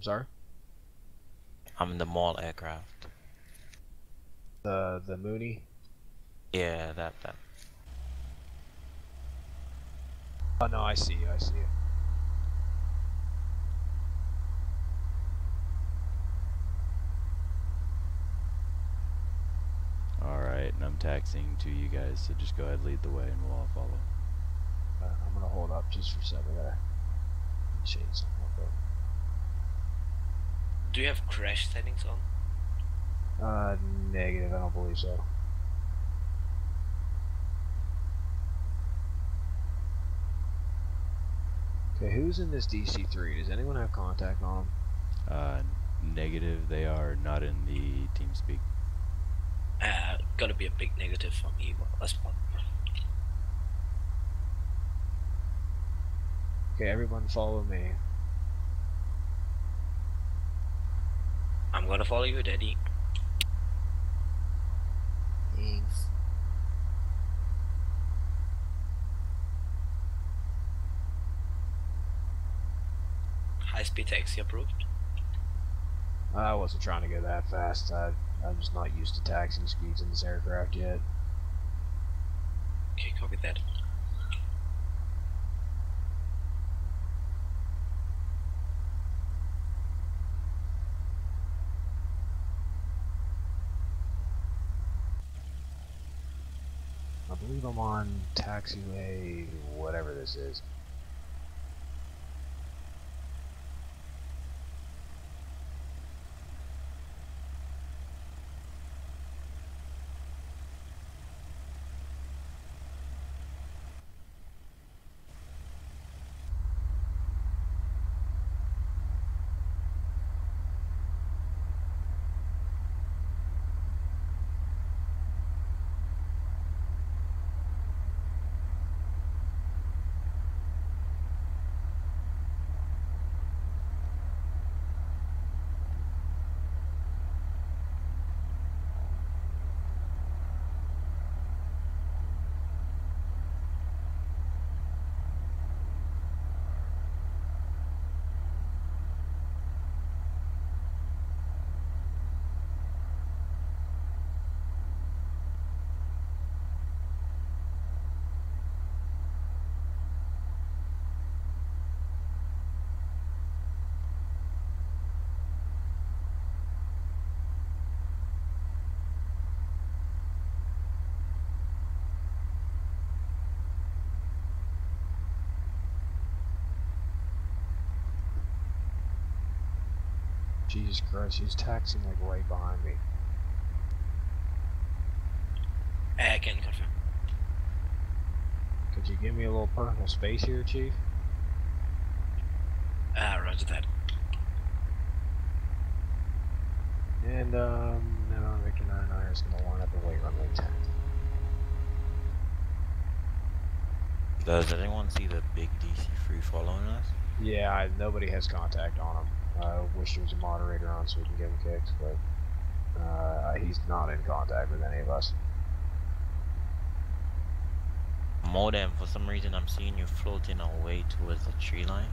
I'm sorry? I'm in the mall aircraft. The Mooney? Yeah, that. Oh no, I see you, I see you. Alright, and I'm taxiing to you guys, so just go ahead, lead the way, and we'll all follow. I'm gonna hold up just for a second. I gotta change something real quick. Do you have crash settings on? Negative, I don't believe so. Okay, who's in this DC-3? Does anyone have contact on them? Negative, they are not in the TeamSpeak. Gonna be a big negative for me as well. Okay, everyone follow me. I'm gonna follow you, Daddy. Thanks. High-speed taxi approved. I wasn't trying to go that fast. I'm just not used to taxiing speeds in this aircraft yet. Okay, copy that. I believe I'm on taxiway, whatever this is. Jesus Christ, he's taxiing like right behind me. I can confirm. Could you give me a little personal space here, Chief? Roger that. And, now Victor 99 is gonna line up and wait runway 10. Does anyone see the big DC3 following us? Yeah, nobody has contact on him. I wish there was a moderator on so we can give him kicks, but he's not in contact with any of us. Modem, for some reason I'm seeing you floating away towards the tree line.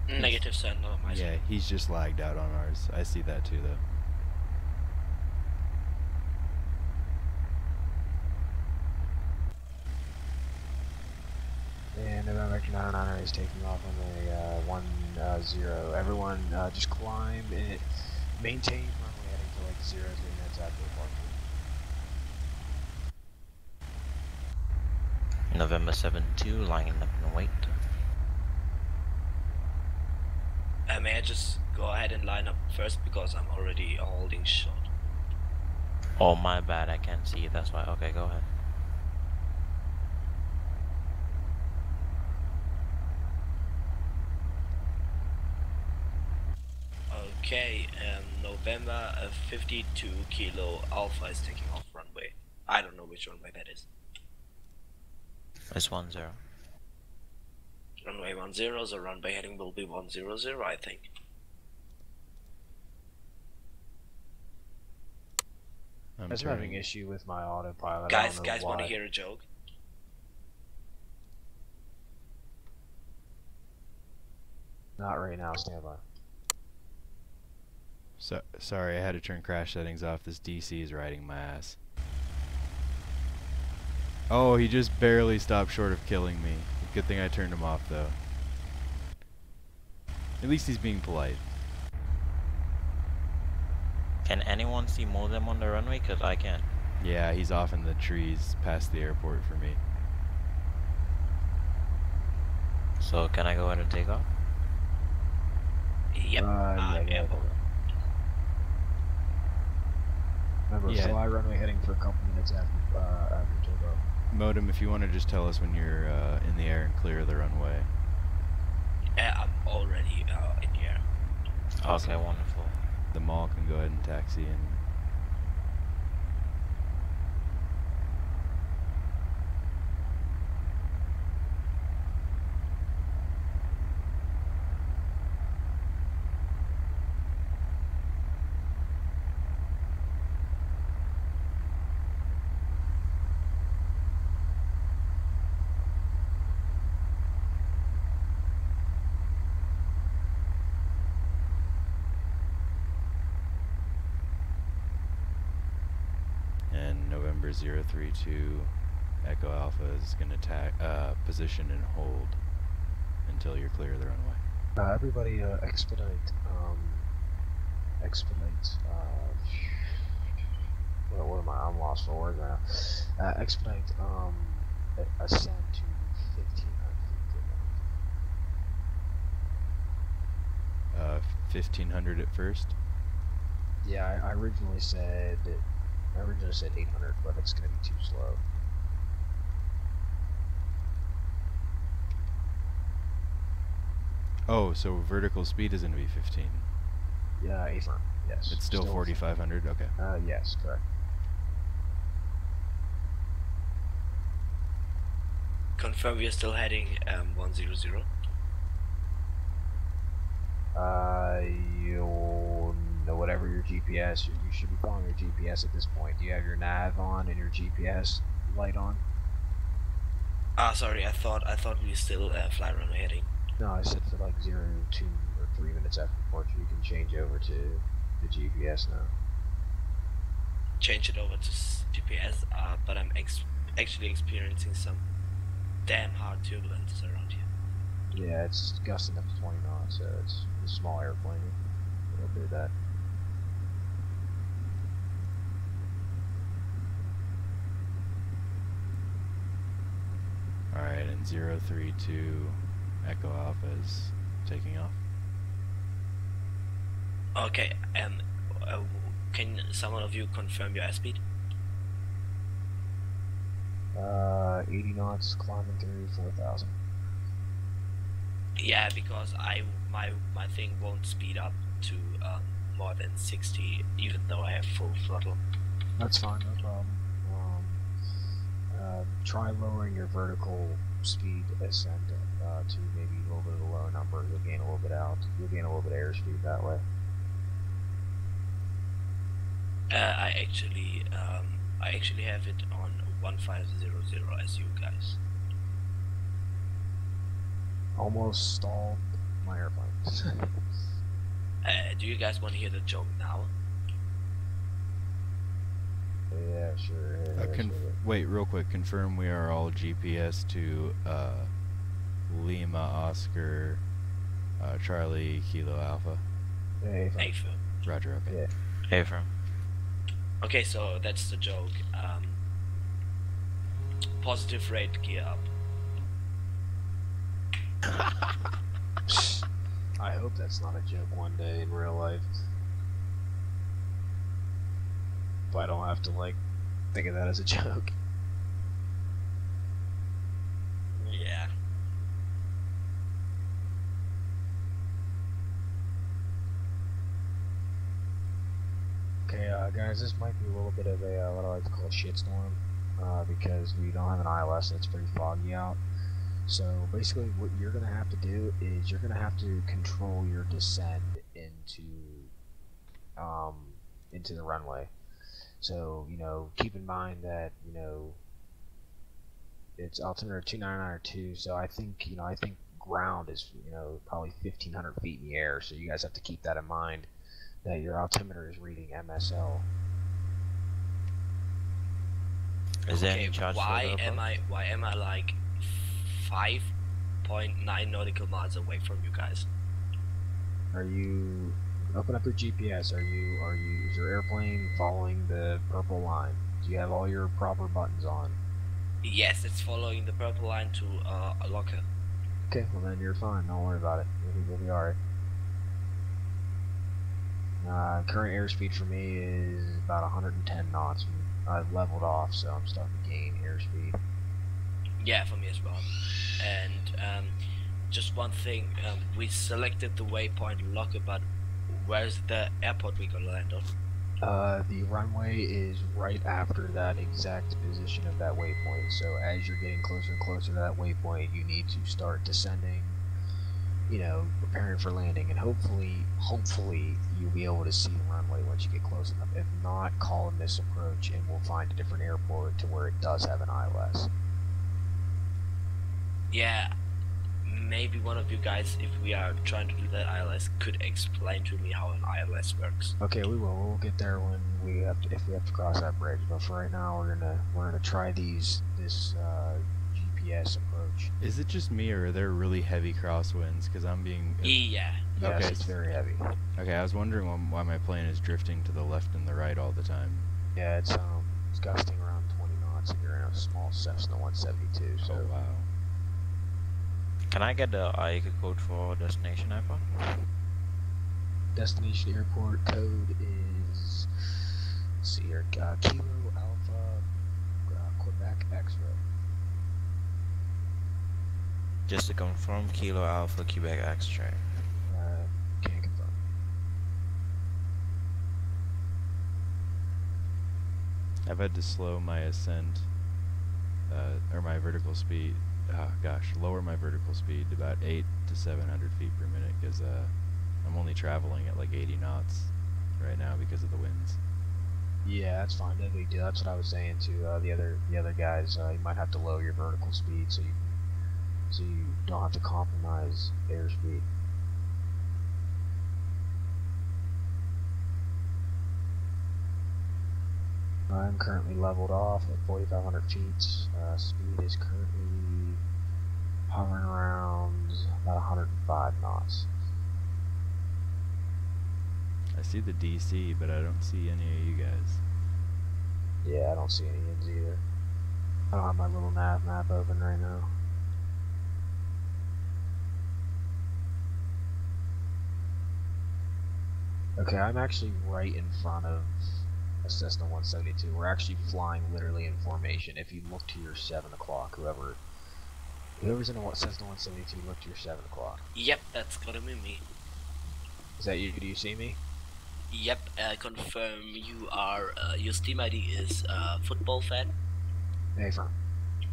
Negative send on my Yeah, side. he's just lagged out on ours. I see that too, though. And November 99er is taking off on the 1-0. Everyone just climb and maintain runway heading to like 0 3 minutes after departure. November 7-2, lining up and wait. May I just go ahead and line up first because I'm already holding short. Oh, my bad, I can't see you, that's why. Okay, go ahead. Okay, November 52 Kilo Alpha is taking off runway. I don't know which runway that is. It's 1-0. Runway 10, so runway heading will be 100, I think. I'm having an issue with my autopilot. Guys, want to hear a joke? Not right now, stand by. Sorry, I had to turn crash settings off. This DC is riding my ass. Oh, he just barely stopped short of killing me. Good thing I turned him off, though. At least he's being polite. Can anyone see modem on the runway? Cause I can. Yeah, he's off in the trees past the airport for me. So can I go ahead and take off? Yep. I'm yeah, airborne. Remember, Yeah. fly runway heading for a couple minutes after takeoff. Modem, if you want to just tell us when you're in the air and clear of the runway. I'm already in the air. Okay, wonderful. The mall can go ahead and taxi in. And November 032 Echo Alpha is going to position and hold until you're clear of the runway. Everybody, expedite, what am I? I'm lost for words right now. Expedite, ascend to 1,500 feet. 1500 at first. Yeah, I originally said 800, but it's gonna be too slow. Oh, so vertical speed is going to be 15. Yeah, affirm. Yes. It's still 4500. Okay. Yes, correct. Confirm we are still heading 100. You'll know whatever your GPS. You should be following your GPS at this point. Do you have your nav on and your GPS light on? Sorry, I thought we still fly runway heading. No, I said for like 0, 2, or 3 minutes after departure, you can change over to the GPS now. Change it over to GPS, but I'm actually experiencing some damn hard turbulence around here. Yeah, it's gusting up to 20 knots, so it's a small airplane. It'll do that. Alright, and 032 Echo Alpha is taking off. Okay, and can someone of you confirm your airspeed? 80 knots, climbing through 4,000. Yeah, because my thing won't speed up to more than 60, even though I have full throttle. That's fine, no problem. Try lowering your vertical speed ascent to maybe a little bit of a lower number. You'll gain a little bit out. You'll gain a little bit of airspeed that way. I actually have it on 1500 as you guys. Almost stalled my airplane. Do you guys want to hear the joke now? Yeah, sure. Yeah, sure. Wait, real quick. Confirm we are all GPS to Lima Oscar Charlie Kilo Alpha. Hey, fine. Affirm. Roger. Okay. Yeah. Affirm. Okay, so that's the joke. Positive rate gear up. I hope that's not a joke one day in real life. But I don't have to like think of that as a joke. Yeah. Okay, guys, this might be a little bit of a what I like to call a shitstorm, because we don't have an ILS and it's pretty foggy out. So basically, what you're gonna have to do is you're gonna have to control your descent into the runway. So keep in mind that it's altimeter 29902. So I think ground is probably 1,500 feet in the air. So you guys have to keep that in mind. that your altimeter is reading MSL. Is there Okay, any charge for why the am approach? I like 5.9 nautical miles away from you guys? Are you open up your GPS? Is your airplane following the purple line? Do you have all your proper buttons on? Yes, it's following the purple line to a locker. Okay, well then you're fine. Don't worry about it. You'll be alright. Current airspeed for me is about 110 knots. I've leveled off, so I'm starting to gain airspeed. Yeah, for me as well. And just one thing, we selected the waypoint locker, but where's the airport we gonna land on? The runway is right after that exact position of that waypoint. So as you're getting closer and closer to that waypoint, you need to start descending, you know, preparing for landing, and hopefully you'll be able to see the runway once you get close enough. If not, call and miss approach, and we'll find a different airport to where it does have an ILS. Yeah, maybe one of you guys, if we are trying to do that ILS, could explain to me how an ILS works. Okay, we will. We'll get there when we have to, if we have to cross that bridge. But for right now, we're gonna try this GPS approach. Is it just me, or are there really heavy crosswinds? Because I'm being... Yeah. Yes, Okay. it's very heavy. Okay, I was wondering why my plane is drifting to the left and the right all the time. Yeah, it's gusting around 20 knots, and you're in a small Cessna 172. So Oh, wow. Can I get the IAQ code for destination airport? destination airport code is, let's see here, Kilo Alpha Quebec X-ray. Just to confirm, Kilo Alpha Quebec X-ray. Can't confirm. I've had to slow my ascent, or my vertical speed, lower my vertical speed to about 800 to 700 feet per minute, because I'm only traveling at like 80 knots right now because of the winds. Yeah, that's fine. No big deal. That's what I was saying to the other guys. You might have to lower your vertical speed so you don't have to compromise airspeed. I'm currently leveled off at 4,500 feet. Speed is currently hovering around about 105 knots. I see the DC, but I don't see any of you guys. Yeah, I don't see any ends either. I don't have my little nav map open right now. Okay, I'm actually right in front of a Cessna 172. We're actually flying literally in formation. If you look to your 7 o'clock, whoever's in a Cessna 172, look to your 7 o'clock. Yep, that's gonna be me. Is that you? Do you see me? Yep, confirm you are, your Steam ID is football fan? Hey, firm.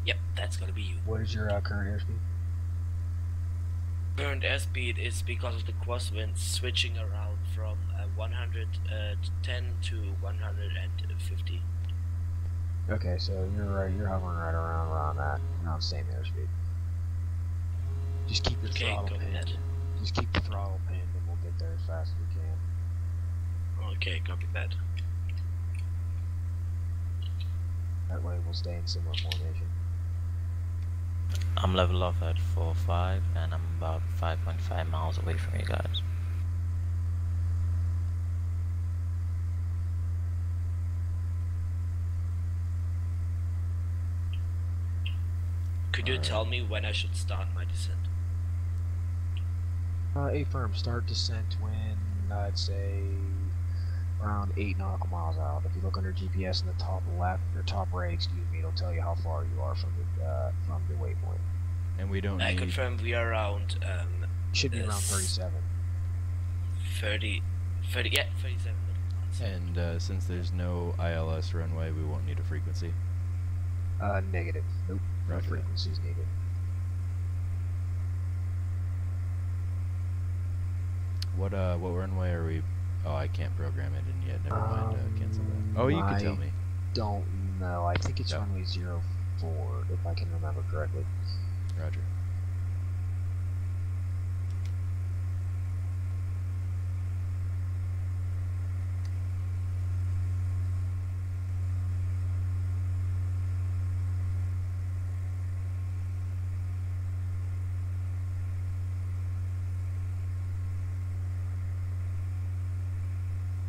Yep, that's gonna be you. What is your current airspeed? Current airspeed is because of the crosswinds switching around from 110 to 150. Okay, so you're hovering right around the same airspeed. Just keep your throttle pinned. Just keep the throttle pinned, and we'll get there as fast as we can. Okay, copy that. That way we'll stay in similar formation. I'm level off at 4.5 and I'm about 5.5 miles away from you guys. Could you tell me when I should start my descent? A firm start descent when I'd say around 8 nautical miles out. If you look under GPS in the top left or top right, excuse me, it'll tell you how far you are from the waypoint. And we don't I need... confirm we are around Should be around 37. 30, yeah, 37 minutes. And since there's no ILS runway, we won't need a frequency. Negative. Nope. No Roger. frequencies needed. What runway are we... Oh, I can't program it in yet. Never mind. Cancel that. Oh, you can tell me. Don't know. I think it's No. runway 04, if I can remember correctly. Roger.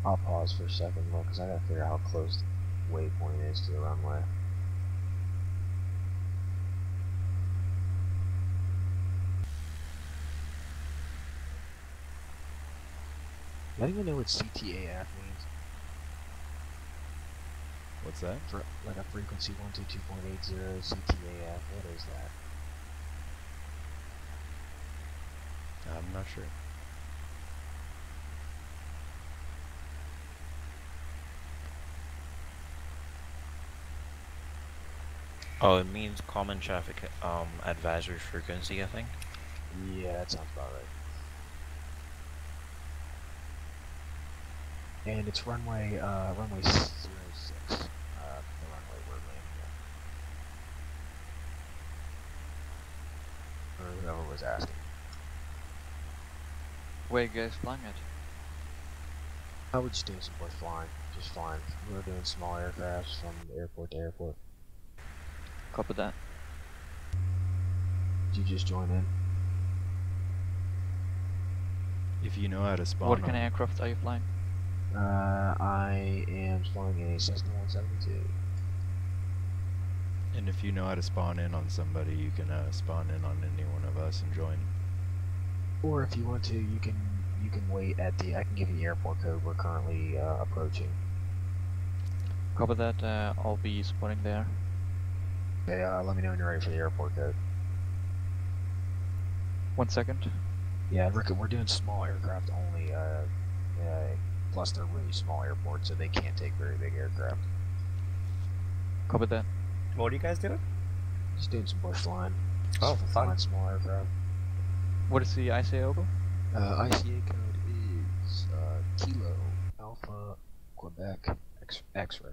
I'll pause for a second, look, because I gotta figure out how close the waypoint is to the runway. I don't even know what CTAF means. What's that? For like a frequency 122.80 CTAF, what is that? I'm not sure. Oh, it means common traffic advisory frequency, I think. Yeah, that sounds about right. And it's runway 06, the runway we're landing at. Or whoever was asking. Where you guys flying at? I would just do some bush flying, just flying. We were doing small aircrafts from airport to airport. Copy that. Did you just join in? If you know how to spawn What kind of on, aircraft are you flying? I am flying a CESSNA 172. and if you know how to spawn in on somebody, you can spawn in on any one of us and join. Or if you want to, you can wait at the. I can give you the airport code we're currently approaching. Copy that. I'll be spawning there. Okay, let me know when you're ready for the airport code. 1 second. Yeah, Rick, we're doing small aircraft only. Plus they're really small airports, so they can't take very big aircraft. Copy that. What are you guys doing? Just doing some bush flying. Oh, Just fun. flying small aircraft. What is the ICA over? ICA code is Kilo Alpha Quebec X-ray.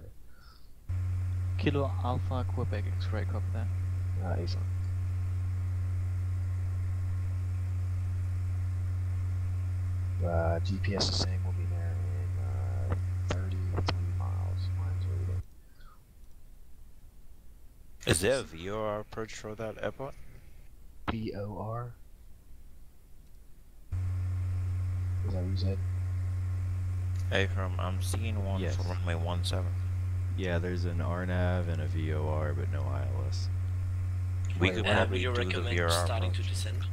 Kilo Alpha Quebec X-ray. Copy that. A-fun. GPS is saying we'll be there in 33 miles. Mine's reading. Is there a VOR approach for that airport? VOR? Is that what you said? Hey, I'm seeing one Yes. for runway 17. Yeah, there's an RNAV and a VOR, but no ILS. We Wait, could what? Would probably you do the recommend VOR starting to approach. descend?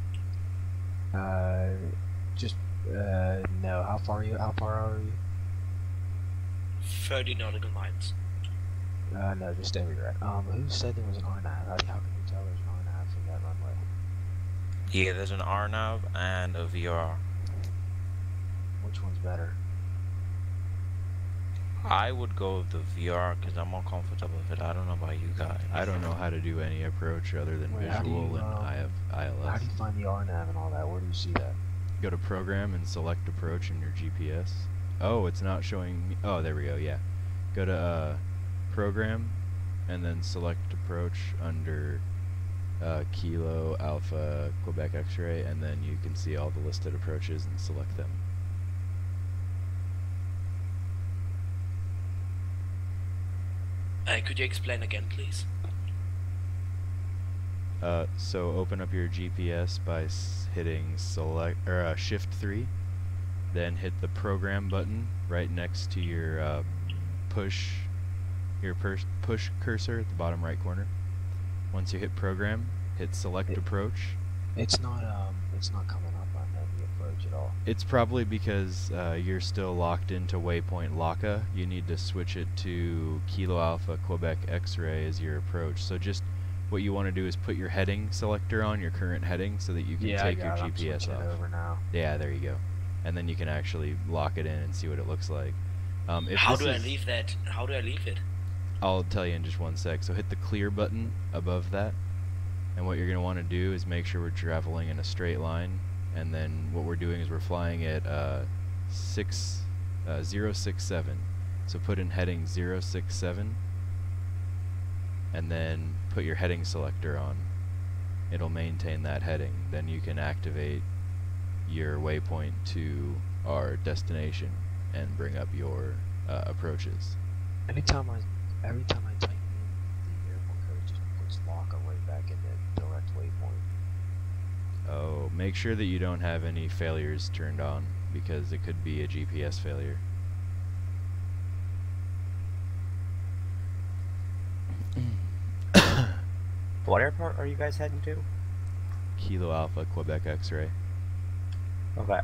No. How far are you? 30 nautical miles. No, just stay where you're at. Who said there was an RNAV? How can you tell there's an RNAV from that runway? Yeah, there's an RNAV and a VOR. Which one's better? I would go with the VR because I'm more comfortable with it. I don't know about you guys. I don't know how to do any approach other than Wait, how do visual, you, and I have ILS. How do you find the RNAV and all that? Where do you see that? Go to program and select approach in your GPS. Oh, it's not showing me. Oh, there we go. Yeah. Go to program and then select approach under Kilo Alpha Quebec X-ray, and then you can see all the listed approaches and select them. Could you explain again, please? So open up your GPS by hitting select or Shift 3, then hit the program button right next to your push cursor at the bottom right corner. Once you hit program, hit select approach. It's not coming up on the approach at all. It's probably because you're still locked into waypoint LACA. You need to switch it to Kilo Alpha Quebec X-ray as your approach. So just what you want to do is put your heading selector on, your current heading, so that you can take your I'm GPS switching off. it over now. Yeah, there you go. And then you can actually lock it in and see what it looks like. How do I leave that? How do I leave it? I'll tell you in just one sec. So hit the clear button above that. And what you're going to want to do is make sure we're traveling in a straight line. And then what we're doing is we're flying at 067. So put in heading 067. And then put your heading selector on. It'll maintain that heading. Then you can activate your waypoint to our destination and bring up your approaches. Every time I type in the airport code, it just puts LACA right back in the direct waypoint. Oh, make sure that you don't have any failures turned on, because it could be a GPS failure. What airport are you guys heading to? Kilo Alpha Quebec X-ray. Okay.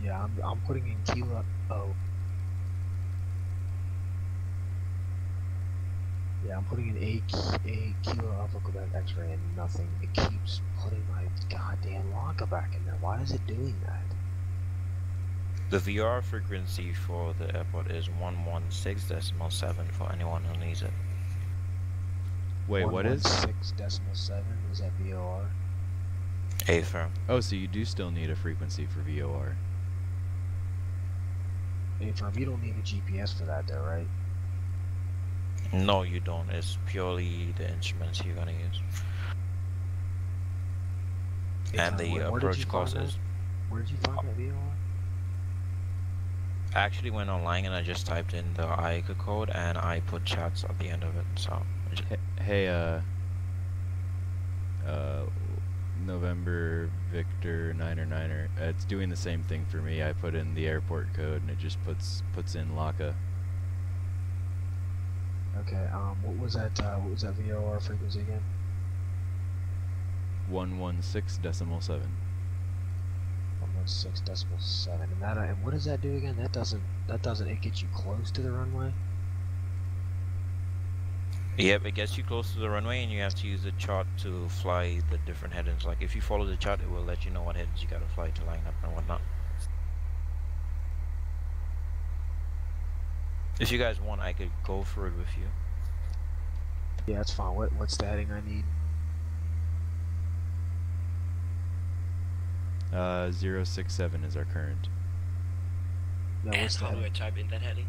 Yeah, I'm putting in Kilo. Oh. Yeah, I'm putting in a Kilo Alpha Quebec X-ray and nothing. It keeps putting my goddamn Lanka back in there. Why is it doing that? The VR frequency for the airport is 116.7 for anyone who needs it. Wait, what is? 116.7 is that VOR? Affirm. Oh, so you do still need a frequency for VOR. Affirm, you don't need a GPS for that though, right? No, you don't. It's purely the instruments you're gonna use. And the approach course is. Where did you find that VOR? I actually went online and I just typed in the IACA code and I put chats at the end of it. So. Hey, November Victor Niner. It's doing the same thing for me. I put in the airport code and it just puts in LACA. Okay. What was that VOR frequency again? 116.7. 116.7. And that and what does that do again? That doesn't it get you close to the runway? Yep, it gets you close to the runway and you have to use the chart to fly the different headings. Like if you follow the chart, it will let you know what headings you gotta fly to line up and whatnot. If you guys want, I could go through it with you. Yeah, that's fine. What's the heading I need? 067 is our current. No, And what's the how do I heading? type in that heading?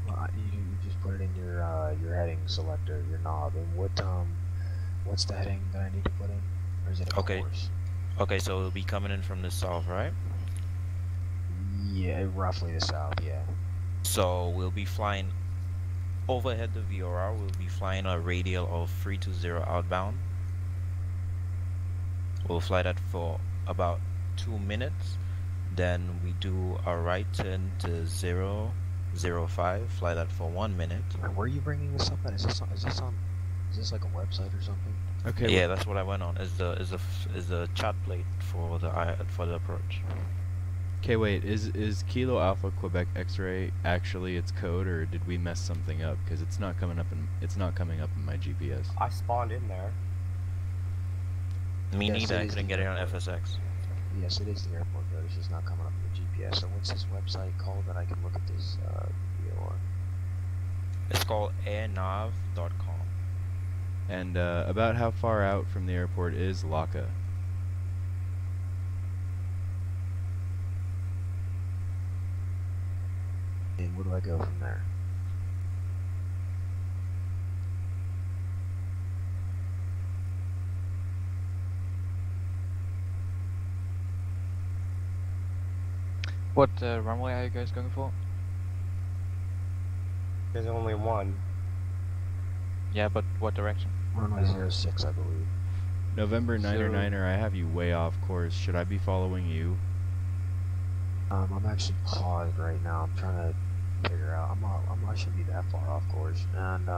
You just put it in your heading selector, your knob, and what's the heading that I need to put in, or is it a course? Okay, so it'll be coming in from the south, right? Yeah, roughly the south. Yeah. So we'll be flying overhead the VOR. We'll be flying a radial of 320 outbound. We'll fly that for about 2 minutes. Then we do a right turn to 005. Fly that for 1 minute. And where are you bringing this up at? Is this like a website or something? Okay. Yeah, that's what I went on. Is the chat plate for the approach. Okay, wait. Is Kilo Alpha Quebec X-ray actually its code, or did we mess something up? Because it's not coming up in my GPS. I spawned in there. Me Yes, neither. it I is couldn't the get it on airport. FSX. Yes, it is the airport code. It's just not coming up in the GPS. So what's this website called that I can look at this VOR? It's called airnav.com. And about how far out from the airport is LACA? And where do I go from there? What runway are you guys going for? There's only one. Yeah, but what direction? Runway 06, I believe. November Zero. Niner, I have you way off course. Should I be following you? I'm actually paused right now. I'm trying to figure out. I shouldn't be that far off course. And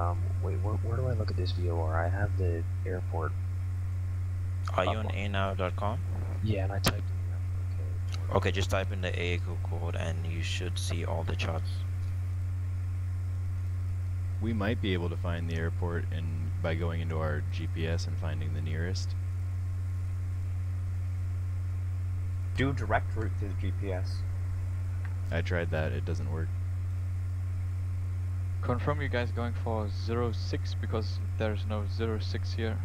wait, where do I look at this VOR? I have the airport. Are you on airnav.com? Yeah, and I typed in the airport code. Okay, just type in the AACO code and you should see all the charts. We might be able to find the airport by going into our GPS and finding the nearest. Do direct route to the GPS. I tried that, it doesn't work. Confirm you guys going for 06 because there's no 06 here.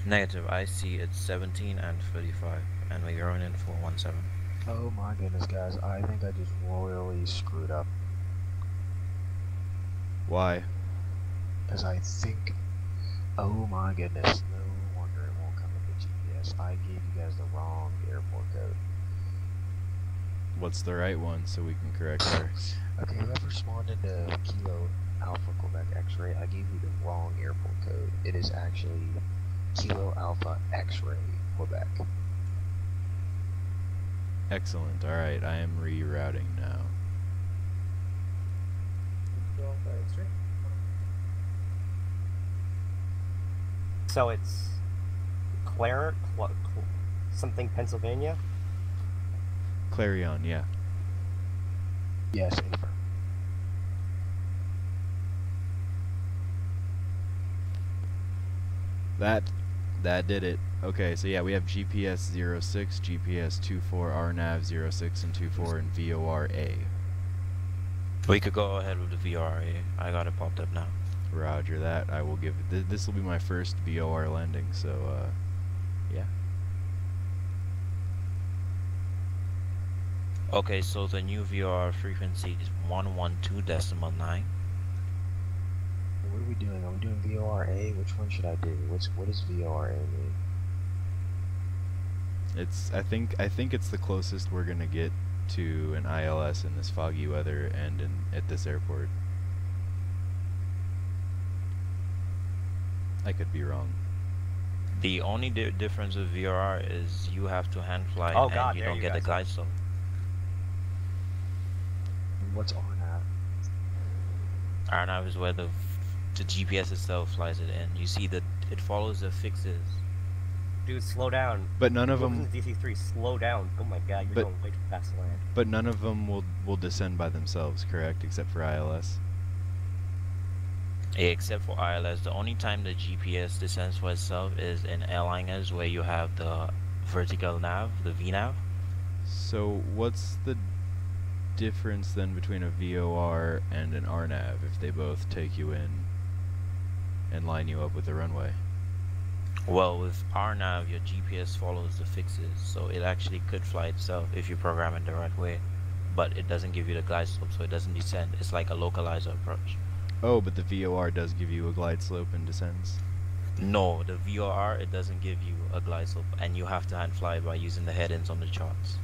Negative. I see it's 17 and 35, and we're going in for 17. Oh my goodness, guys! I think I just royally screwed up. Why? Because I think, oh my goodness, no wonder it won't come up with GPS. I gave you guys the wrong airport code. What's the right one so we can correct ours? Okay, whoever spawned into Kilo Alpha Quebec X-ray, I gave you the wrong airport code. It is actually Kilo Alpha X-ray Quebec. Excellent. All right, I am rerouting now. So it's something Pennsylvania? Clarion, yeah. Yes, affirm. That did it. Okay, so yeah, we have GPS 06, GPS 24, RNAV 06 and 24, and VORA. We could go ahead with the VRA. I got it popped up now. Roger that. I will give it. This will be my first VOR landing, so yeah. Okay, so the new VOR frequency is 112.9. What are we doing? Are we doing VORA? Which one should I do? What does VORA mean? It's I think it's the closest we're gonna get to an ILS in this foggy weather and at this airport. I could be wrong. The only difference with VRR is you have to hand fly Oh, and God, you there don't you get the guys are. glide slope. What's RNAV? RNAV is where the GPS itself flies it in. You see that it follows the fixes. Dude, slow down. But none of Moving them. to DC3, slow down. Oh my god, you're But- going way too fast to land. But none of them will descend by themselves, correct? Except for ILS. Except for ILS, the only time the GPS descends for itself is in airliners where you have the vertical nav, the VNav. So what's the difference then between a VOR and an RNAV if they both take you in and line you up with the runway? Well, with RNav, your GPS follows the fixes, so it actually could fly itself if you program it the right way, but it doesn't give you the glide slope, so it doesn't descend. It's like a localizer approach. Oh, but the VOR does give you a glide slope and descends. No, the VOR, it doesn't give you a glide slope, and you have to hand fly by using the head-ins on the charts.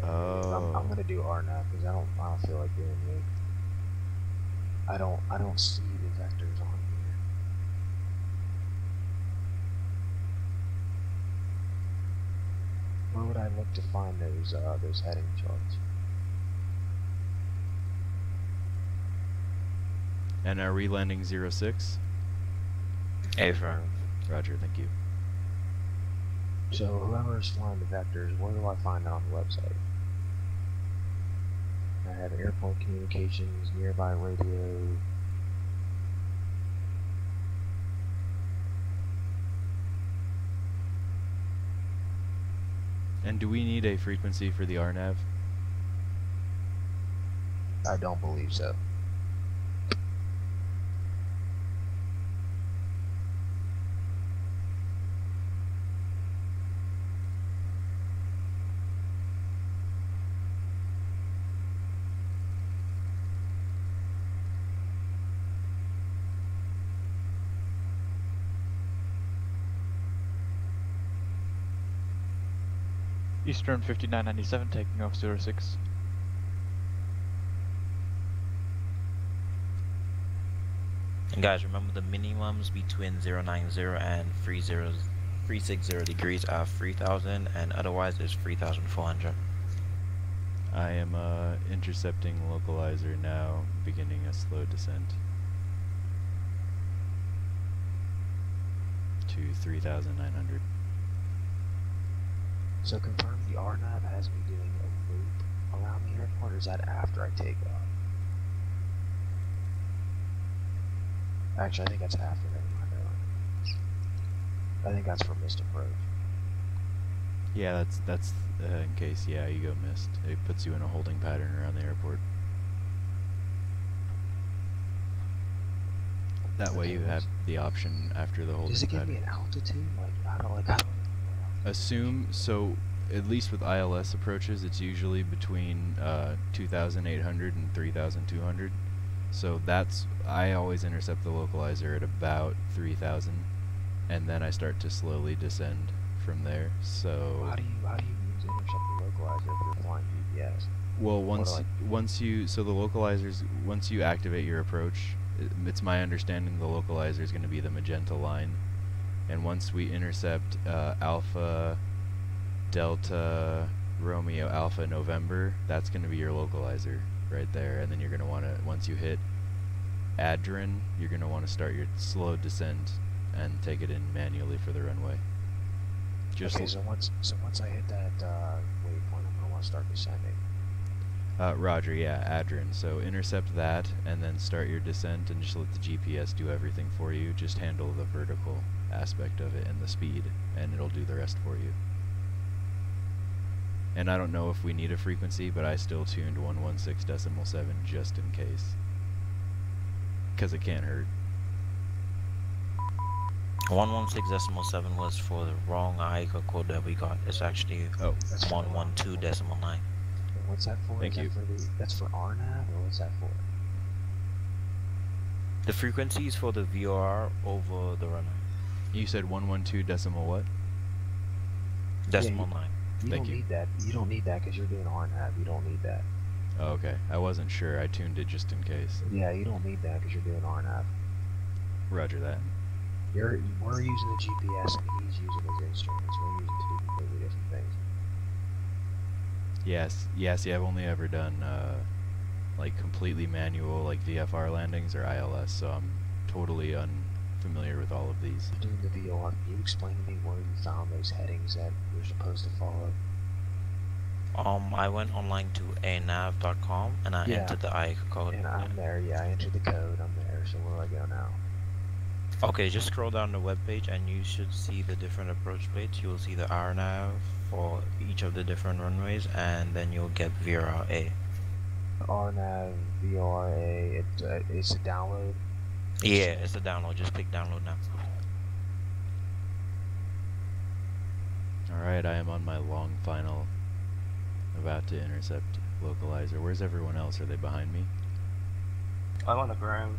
Oh. I'm gonna do RNAV because I don't feel like doing it. I don't see the vectors on here. Where would I look to find those heading charts? And are we landing 06? Affirm. Roger, thank you. So whoever's flying the vectors, where do I find that on the website? I have airport communications, nearby radio. And do we need a frequency for the RNAV? I don't believe so. Eastern 5997 taking off 06. And guys, remember the minimums between 090 and 360 degrees are 3,000, and otherwise it's 3,400. I am intercepting localizer now, beginning a slow descent to 3,900. So confirm the RNAV has me doing a loop around the airport, or is that after I take off? Actually, I think that's after. Never mind. I think that's for missed approach. Yeah, that's in case you go missed. It puts you in a holding pattern around the airport. That way Okay, you have the option after the holding Does it give pattern. me an altitude? I don't. Assume, so at least with ILS approaches, it's usually between 2,800 and 3,200. So I always intercept the localizer at about 3,000, and then I start to slowly descend from there. So How do you intercept the localizer if you're flying GPS? well, What do once you the localizers, once you activate your approach, it's my understanding the localizer is going to be the magenta line, and once we intercept Alpha, Delta, Romeo Alpha November, that's going to be your localizer right there. And then you're going to want to, once you hit Adrian, you're going to want to start your slow descent and take it in manually for the runway. Just okay, so once I hit that waypoint, I'm gonna want to start descending. Roger, yeah, Adrian. So intercept that and then start your descent and just let the GPS do everything for you. Just handle the vertical aspect of it and the speed, and it'll do the rest for you. And I don't know if we need a frequency, but I still tuned 116.7 just in case. Because it can't hurt. 116.7 was for the wrong ICO code that we got. It's actually Oh, That's for 112.9. And what's that for? Thank Is you. That for that's for RNAV, or what's that for? The frequency is for the VOR over the runway. you said 112 decimal what? Decimal 9. You Thank don't you. need that. You don't need that because you're doing RNAV. You don't need that. Oh, okay. I wasn't sure. I tuned it just in case. Yeah, you don't need that because you're doing RNAV. Roger that. We're using the GPS and he's using his instruments. We're using two completely different things. Yes, yeah, I've only ever done like completely manual like VFR landings or ILS, so I'm totally unfamiliar with all of these. Doing the VOR, can you explain to me where you found those headings that you're supposed to follow? I went online to anav.com and I Yeah. entered the ICO code. And I'm there, yeah, I entered the code, I'm there, so where do I go now? Okay, just scroll down the webpage and you should see the different approach plates. You will see the RNAV for each of the different runways, and then you'll get VRA. RNAV, VRA, it's a download. Yeah, it's a download. Just click download now. Alright, I am on my long final, about to intercept localizer. Where's everyone else? Are they behind me? I'm on the ground.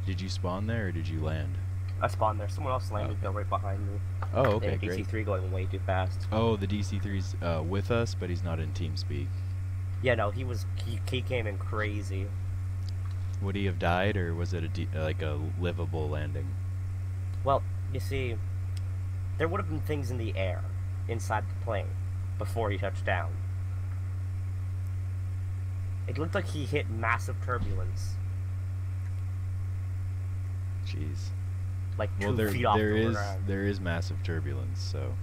Did you spawn there or did you land? I spawned there. Someone else landed though right behind me. Oh, They okay, had great. DC3 going way too fast. Oh, the DC3's with us, but he's not in TeamSpeak. Yeah, no, he came in crazy. Would he have died, or was it like a livable landing? Well, you see, there would have been things in the air inside the plane before he touched down. It looked like he hit massive turbulence, Jeez. like Well, 2 feet off the there ground. is massive turbulence, so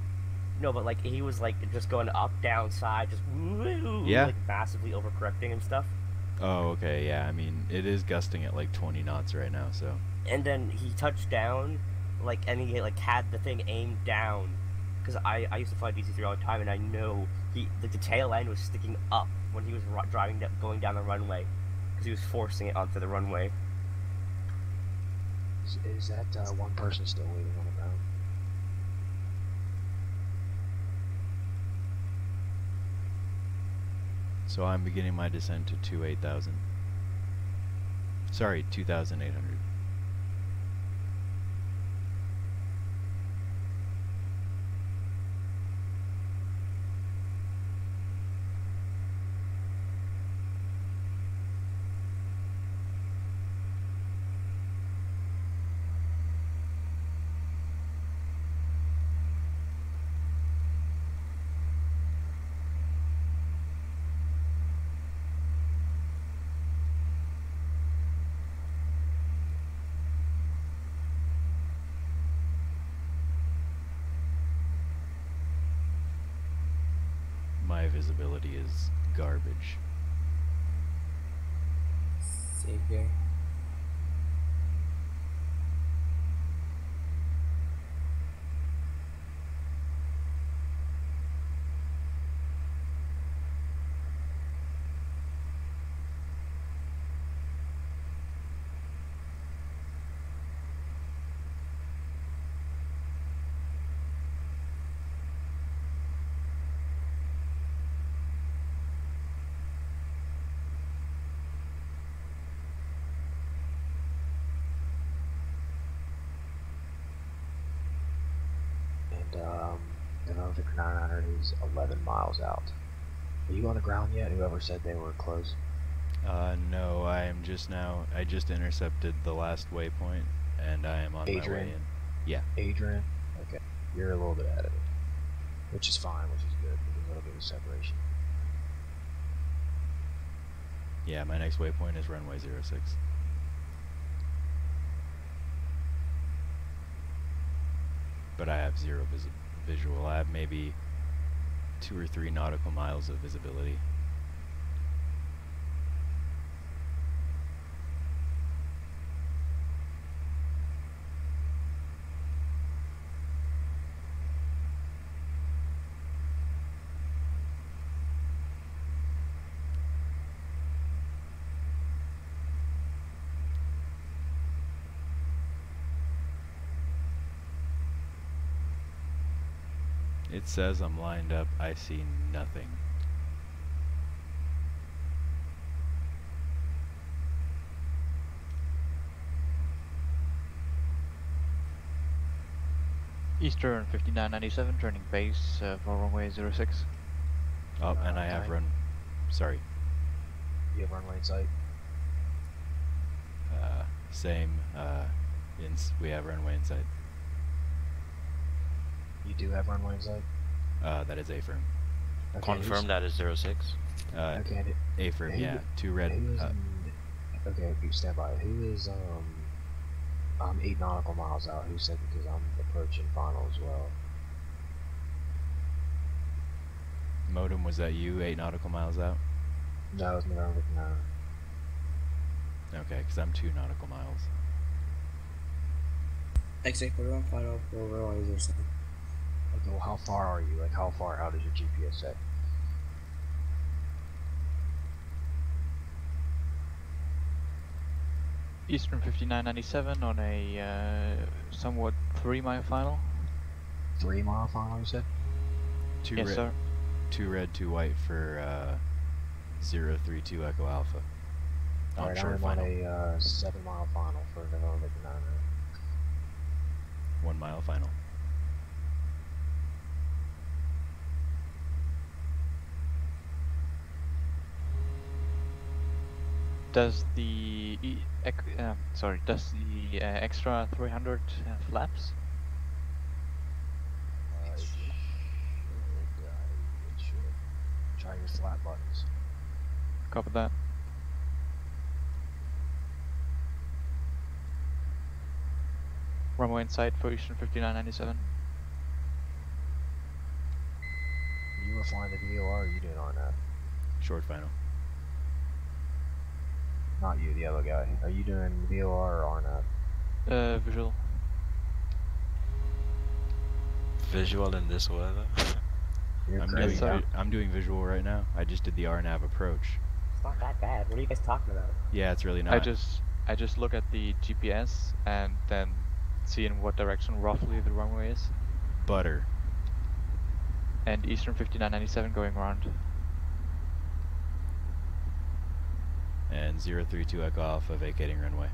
No, but like he was like just going up, down, side, just woo, Yeah. like massively overcorrecting and stuff. oh, okay, yeah. I mean, it is gusting at like 20 knots right now, so And then he touched down, like, and he like had the thing aimed down, because I used to fly DC3 all the time, and I know the tail end was sticking up when he was going down the runway, because he was forcing it onto the runway. Is that one person still waiting on the ground? so I'm beginning my descent to 28,000. Sorry, 2,800. My visibility is garbage. Save here. And the November 900 is 11 miles out. Are you on the ground yet? Whoever said they were close. No, I am just now. I just intercepted the last waypoint, and I am on my Adrian? way in. Yeah. Adrian? Okay. You're a little bit ahead of it. Which is fine, which is good because that'll give you separation. Yeah, my next waypoint is runway 06. But I have zero visual. I have maybe 2 or 3 nautical miles of visibility. It says I'm lined up. I see nothing. Eastern 5997, turning base for runway 06. Oh, and I have run. Sorry. You have runway in sight? Same. We have runway in sight. You do have runway in sight? That is A-firm. Okay, Confirm that is 06. Okay. A-firm, yeah. 2 red. Okay, you stand by. Who is I'm 8 nautical miles out. Who said because I'm approaching final as well? Modem, was that you 8 nautical miles out? No, it's November 9. Okay, because I'm 2 nautical miles. X841 final for runway 07. Okay, well, how far are you? Like, how far out does your GPS say? Eastern 5997 on a somewhat 3-mile final. 3 mile final, you said? 2 Yes, red, sir. 2 red, 2 white for 032 Echo Alpha. Alright, Onshore I'm on final. a 7 mile final for November 9. 1 mile final. Does the extra 300 flaps? It should. Try your flat buttons. Copy that. Runway in sight for Eastern 5997. You were flying the VOR, or are you doing RNAV? Short final. Not you, the other guy. Are you doing VOR or RNAV? Visual. Visual in this weather. You're I'm crazy. doing visual right now. I just did the RNAV approach. It's not that bad. What are you guys talking about? Yeah, it's really not. I just look at the GPS and then see in what direction roughly the runway is. Butter. And Eastern 5997 going around. And 032 Echo Alpha vacating runway.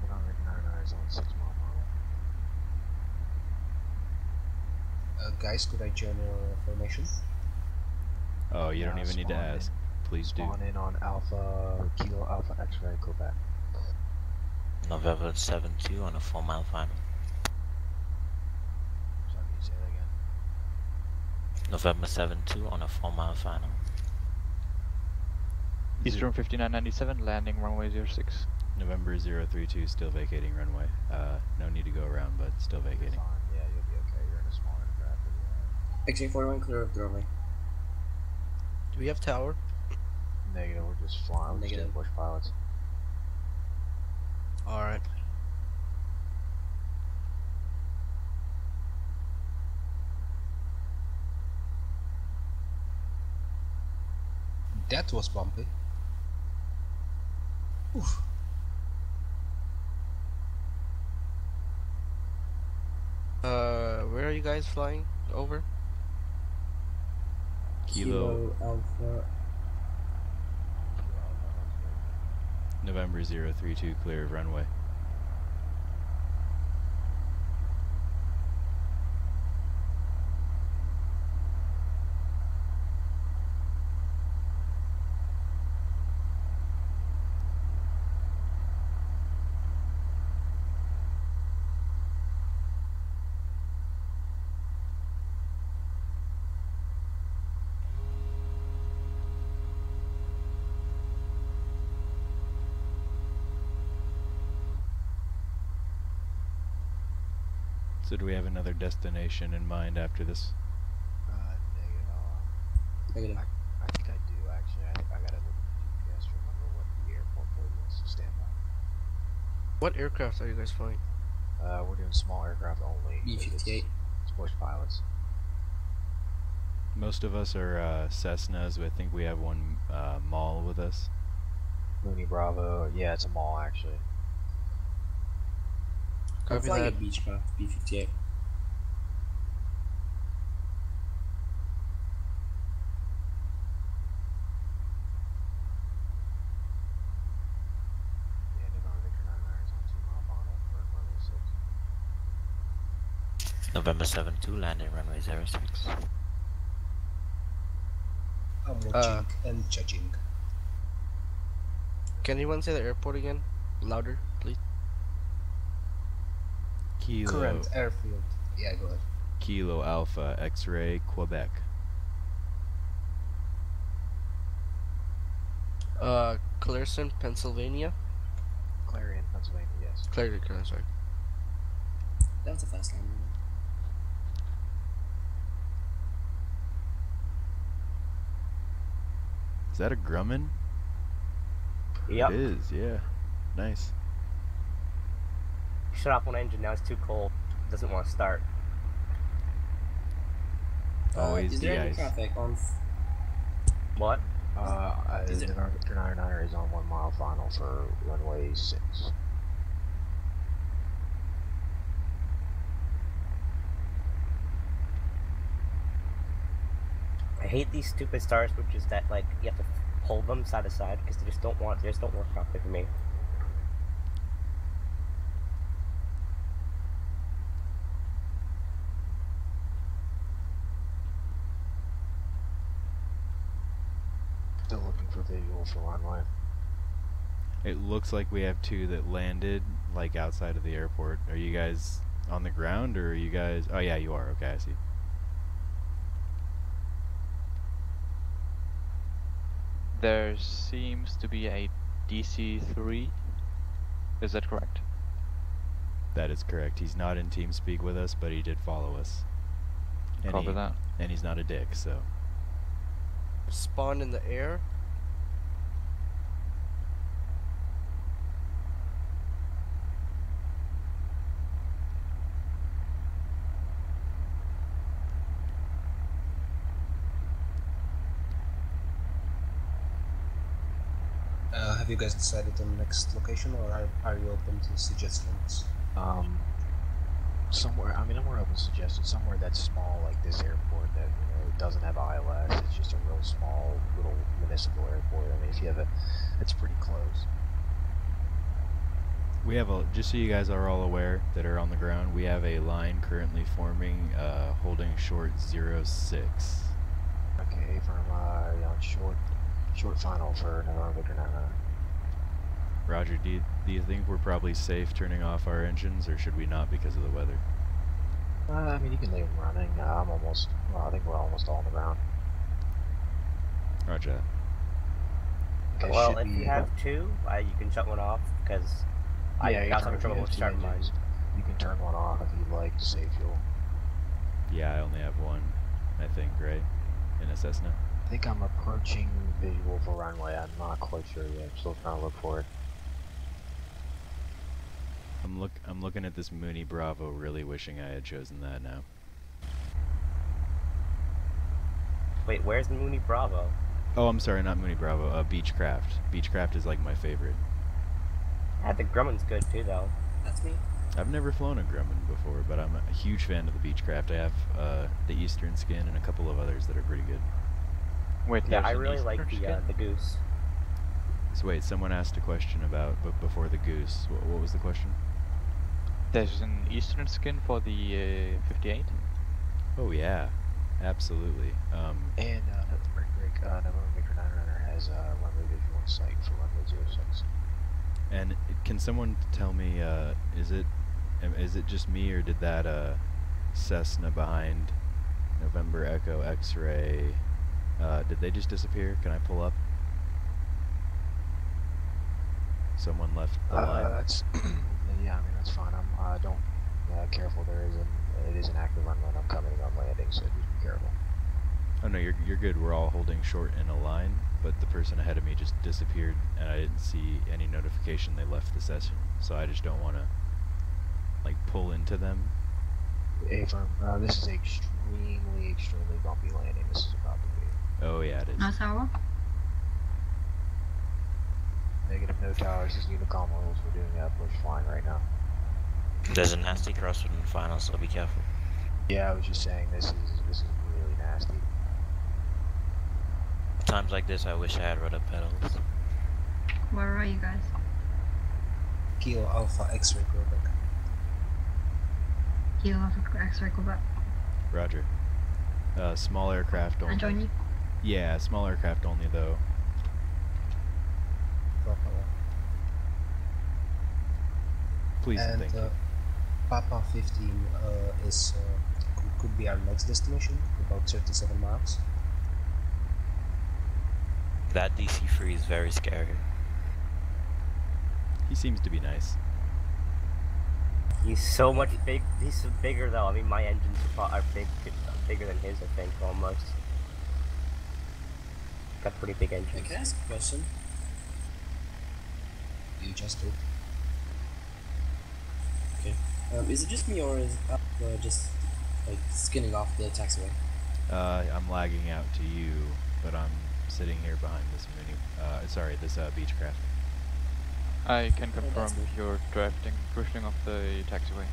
November 9 is on 6 mile final. Guys, could I join your formation? Oh, you don't even need to spawn ask. Please do. Spawn in on Alpha, Kilo Alpha X-Ray, Quebec. November 7-2 on a 4-mile final. Sorry, can you say that again? November 7-2 on a 4-mile final. Eastern 5997 landing runway 06. November 032 still vacating runway. No need to go around, but still You're vacating. fine. Yeah, you'll be okay. You're in a small aircraft. X841 clear of the runway. Do we have tower? Negative, we're just flying. We're just doing Negative. bush pilots. Alright. That was bumpy. Oof. Where are you guys flying over? Kilo. Alpha. November 032 clear of runway. So do we have another destination in mind after this? Negative. Negative. I think I do actually. I gotta look at the GPS to remember what the airport code was. So stand by. What aircraft are you guys flying? We're doing small aircraft only. 'cause B-58. It's bush pilots. Most of us are Cessnas. I think we have one mall with us. Mooney Bravo. Yeah, it's a mall actually. I'm Copy flying a that. Beechcraft B-58. Yeah, November Victor 99 is on 2 mile final for runway 6. November 7-2, landing runway 06. I'm watching and judging. Can anyone say the airport again? Louder, please. Kilo, Current airfield. Yeah, go ahead. Kilo Alpha X-Ray Quebec. Clareson, Pennsylvania. Clarion, Pennsylvania. Yes. Clarion, sorry. That was a fast landing. Is that a Grumman? Yep. It is, yeah. Nice. Shut off one engine, now it's too cold. Doesn't want to start. Always Is there any de-ice. traffic on? What? Is it- November Victor 99 is on 1 mile final for runway 6. I hate these stupid star switches that like you have to pull them side to side because they just don't work properly for me. Still looking for visual for runway. It looks like we have two that landed, like, outside of the airport. Are you guys on the ground, or are you guys... Oh, yeah, you are. Okay, I see. There seems to be a DC-3. Is that correct? That is correct. He's not in TeamSpeak with us, but he did follow us. Copy that. And he's not a dick, so... Spawn in the air. Have you guys decided on the next location, or are you open to suggestions? Somewhere. I mean, I'm more open to suggestions. Somewhere that's small, like this airport, that doesn't have ILS. It's just a real small little municipal airport. I mean, if you have it's pretty close. We have a... Just so you guys are all aware that are on the ground, we have a line currently forming, holding short 06. Okay, from on short final for November Victor 99. Roger, do you think we're probably safe turning off our engines, or should we not because of the weather? I mean, you can leave them running. I think we're almost all on the ground. Roger that. Okay, Well, should if you be- have two, you can shut one off because yeah, I you got can- some trouble if with you have starting two mine. engines, you can turn one off if you'd like to save fuel. Yeah, I only have one, I think, right? In a Cessna. I think I'm approaching visual for runway. I'm not quite sure yet. I'm still trying to look for it. I'm looking at this Mooney Bravo, really wishing I had chosen that now. Wait, where's the Mooney Bravo? Oh, I'm sorry, not Mooney Bravo. Beechcraft. Beechcraft is like my favorite. Yeah, the Grumman's good too, though. That's me. I've never flown a Grumman before, but I'm a huge fan of the Beechcraft. I have the Eastern Skin and a couple of others that are pretty good. Wait, Yeah, there's I an really like Eastern the Goose. So wait, someone asked a question about before the Goose. What was the question? There's an Eastern skin for the 58. Oh yeah, absolutely. And November Victor 99 has runway visual in sight for runway 06. And can someone tell me, is it just me, or did that Cessna behind November Echo X-Ray, did they just disappear? Can I pull up? Someone left the line. That's yeah. I mean, that's fine. careful. It is an active run when I'm coming on landing, so just be careful. Oh no, you're good. We're all holding short in a line, but the person ahead of me just disappeared, and I didn't see any notification they left the session. So I just don't want to like pull into them. A-firm, this is extremely bumpy landing. This is about to be. Oh yeah, it is. No tower. Negative, no towers. This is Unicom rules. We're doing push flying right now. There's a nasty crosswind in the final, so be careful. Yeah, I was just saying this is really nasty. Times like this, I wish I had rudder pedals. Where are you guys? Kilo Alpha X-ray Quebec. Kilo Alpha X-ray Quebec. Roger. Small aircraft only. I join you. Yeah, small aircraft only though. Please and thank you. Papa 15 could be our next destination, about 37 miles. That DC-3 is very scary. He seems to be nice. He's so much big. He's bigger though. I mean, my engines are bigger than his. I think almost. Got pretty big engines. Can I ask a question? You just did. Okay. Is it just me, or is just like skinning off the taxiway? I'm lagging out to you, but I'm sitting here behind this this Beechcraft. I can confirm you're pushing off the taxiway.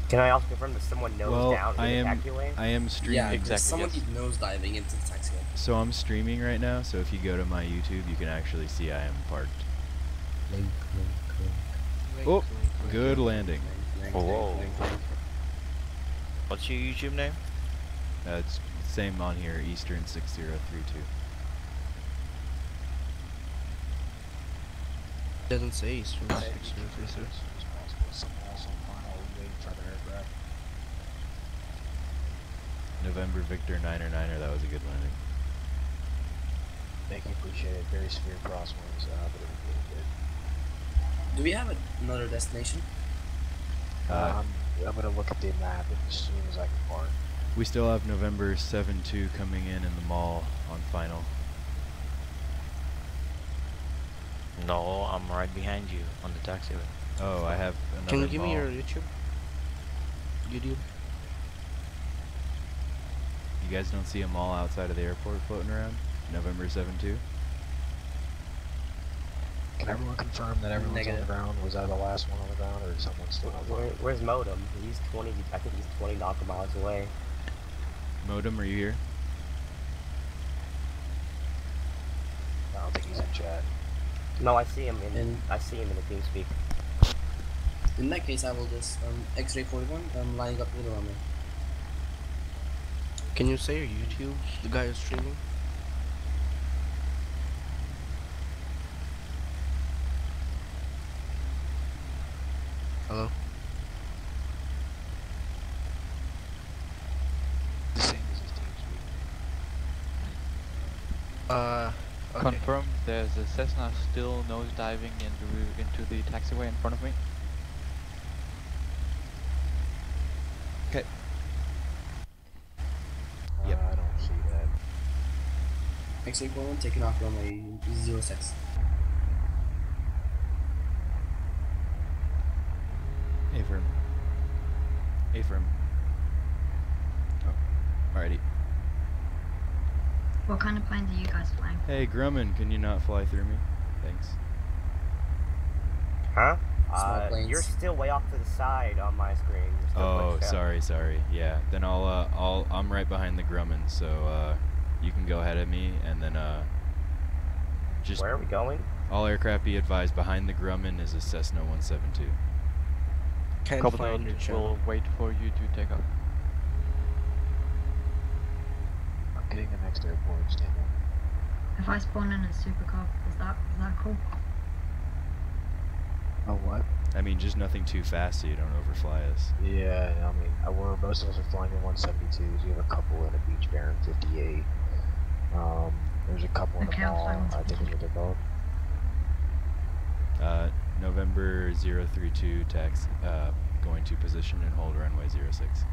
Can I also confirm that someone knows down in the taxiway? I am streaming. Yeah, exactly. Someone keeps nose diving into the taxiway. So I'm streaming right now, so if you go to my YouTube, you can actually see I am parked. Link. Oh, good landing. Whoa. What's your YouTube name? It's same on here, Eastern 6032. Doesn't say Eastern 6032. November Victor 9er, that was a good landing. Thank you, appreciate it. Very severe crosswinds, but it was really good. Do we have another destination? I'm gonna look at the map as soon as I can park. We still have November 7-2 coming in the mall on final. No, I'm right behind you on the taxiway. Oh, I have another Can you give me mall. your YouTube? YouTube? You guys don't see a mall outside of the airport floating around? November 7-2? Can everyone confirm that everyone's on the ground? Was I the last one on the ground, or is someone still on the ground? Where's Modem? He's 20. I think he's 20 nautical miles away. Modem, are you here? I don't think he's in chat. No, I see him in the TeamSpeak. In that case, I will just X-ray 41. I'm lining up with on me. Can you say your YouTube? The guy who's streaming? Hello? The same as his TeamSpeak. Okay. Confirm there's a Cessna still nosediving into the taxiway in front of me. Okay. Yep. I don't see that. X-ray 41 taking off runway 06. A-firm. Oh, alrighty. What kind of planes are you guys flying? Hey Grumman, can you not fly through me? Thanks. Huh? Small planes. You're still way off to the side on my screen. You're still Oh, glitched out. sorry. Yeah, then I'm right behind the Grumman, so you can go ahead of me, and then just. Where are we going? All aircraft be advised, behind the Grumman is a Cessna 172. Can't Copy find your that. channel. We'll wait for you to take off. I'm getting the next airport, stand by. If I spawn in a supercar, is that cool? Oh, what? I mean, just nothing too fast so you don't overfly us. Yeah, I mean, most of us are flying in 172s. We have a couple in a Beach Baron 58. There's a couple in the Okay, I'll mall, fly I think is what they're called. November 032 tax, going to position and hold runway 06.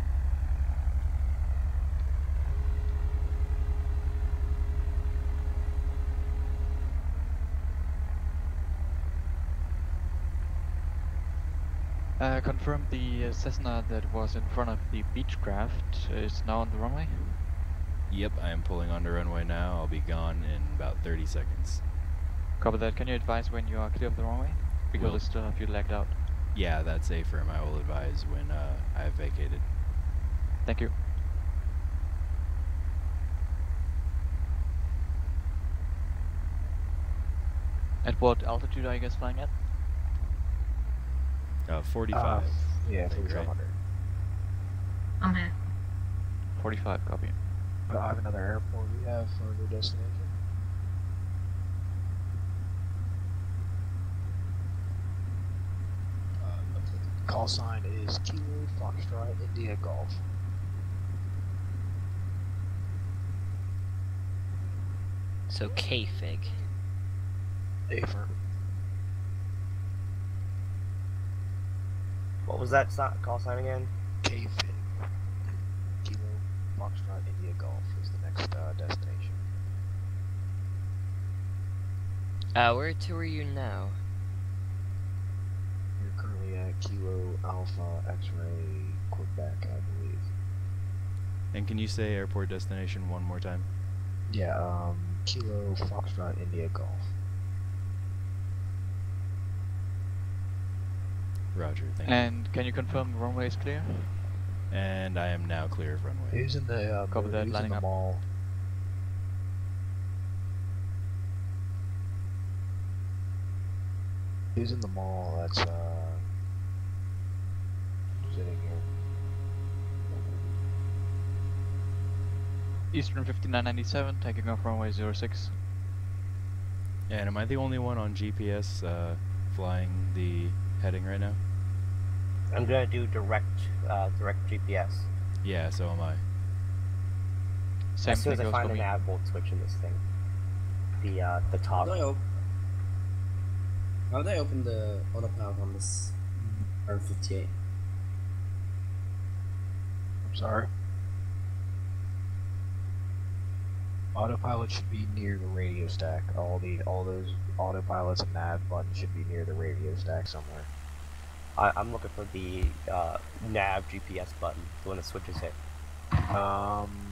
Confirm the Cessna that was in front of the Beechcraft is now on the runway. Yep, I am pulling onto runway now. I'll be gone in about 30 seconds. Copy that. Can you advise when you are clear of the runway? Because Will. I still have you lagged out. Yeah, that's a firm. I will advise when I have vacated. Thank you. At what altitude are you guys flying at? 45. Yeah, I think, right? 4,500. I'm here. 45, copy. But I have another airport we have for your destination. Call sign is Kilo Foxtrot India Golf. So KFIG. Affirm. What was that call sign again? KFIG. Kilo Foxtrot India Golf is the next destination. Where to are you now? You're currently at Kilo Alpha X-Ray Quebec, I believe. And can you say airport destination one more time? Yeah, Kilo Foxtrot India Golf. Roger, thank you. And can you confirm the runway is clear? And I am now clear of runway. Who's in the Copy that, who's in lining the up. mall? Who's in the mall that's sitting here? Eastern 5997, taking off runway 06. And am I the only one on GPS flying the heading right now? I'm gonna do direct GPS. Yeah, so am I. Same As soon thing as I goes find for a me. nav bolt switch in this thing. The toggle. How do I open the autopilot on this R58? I'm sorry. Autopilot should be near the radio stack. All those autopilots and nav buttons should be near the radio stack somewhere. I'm looking for the nav GPS button, the one that switches it.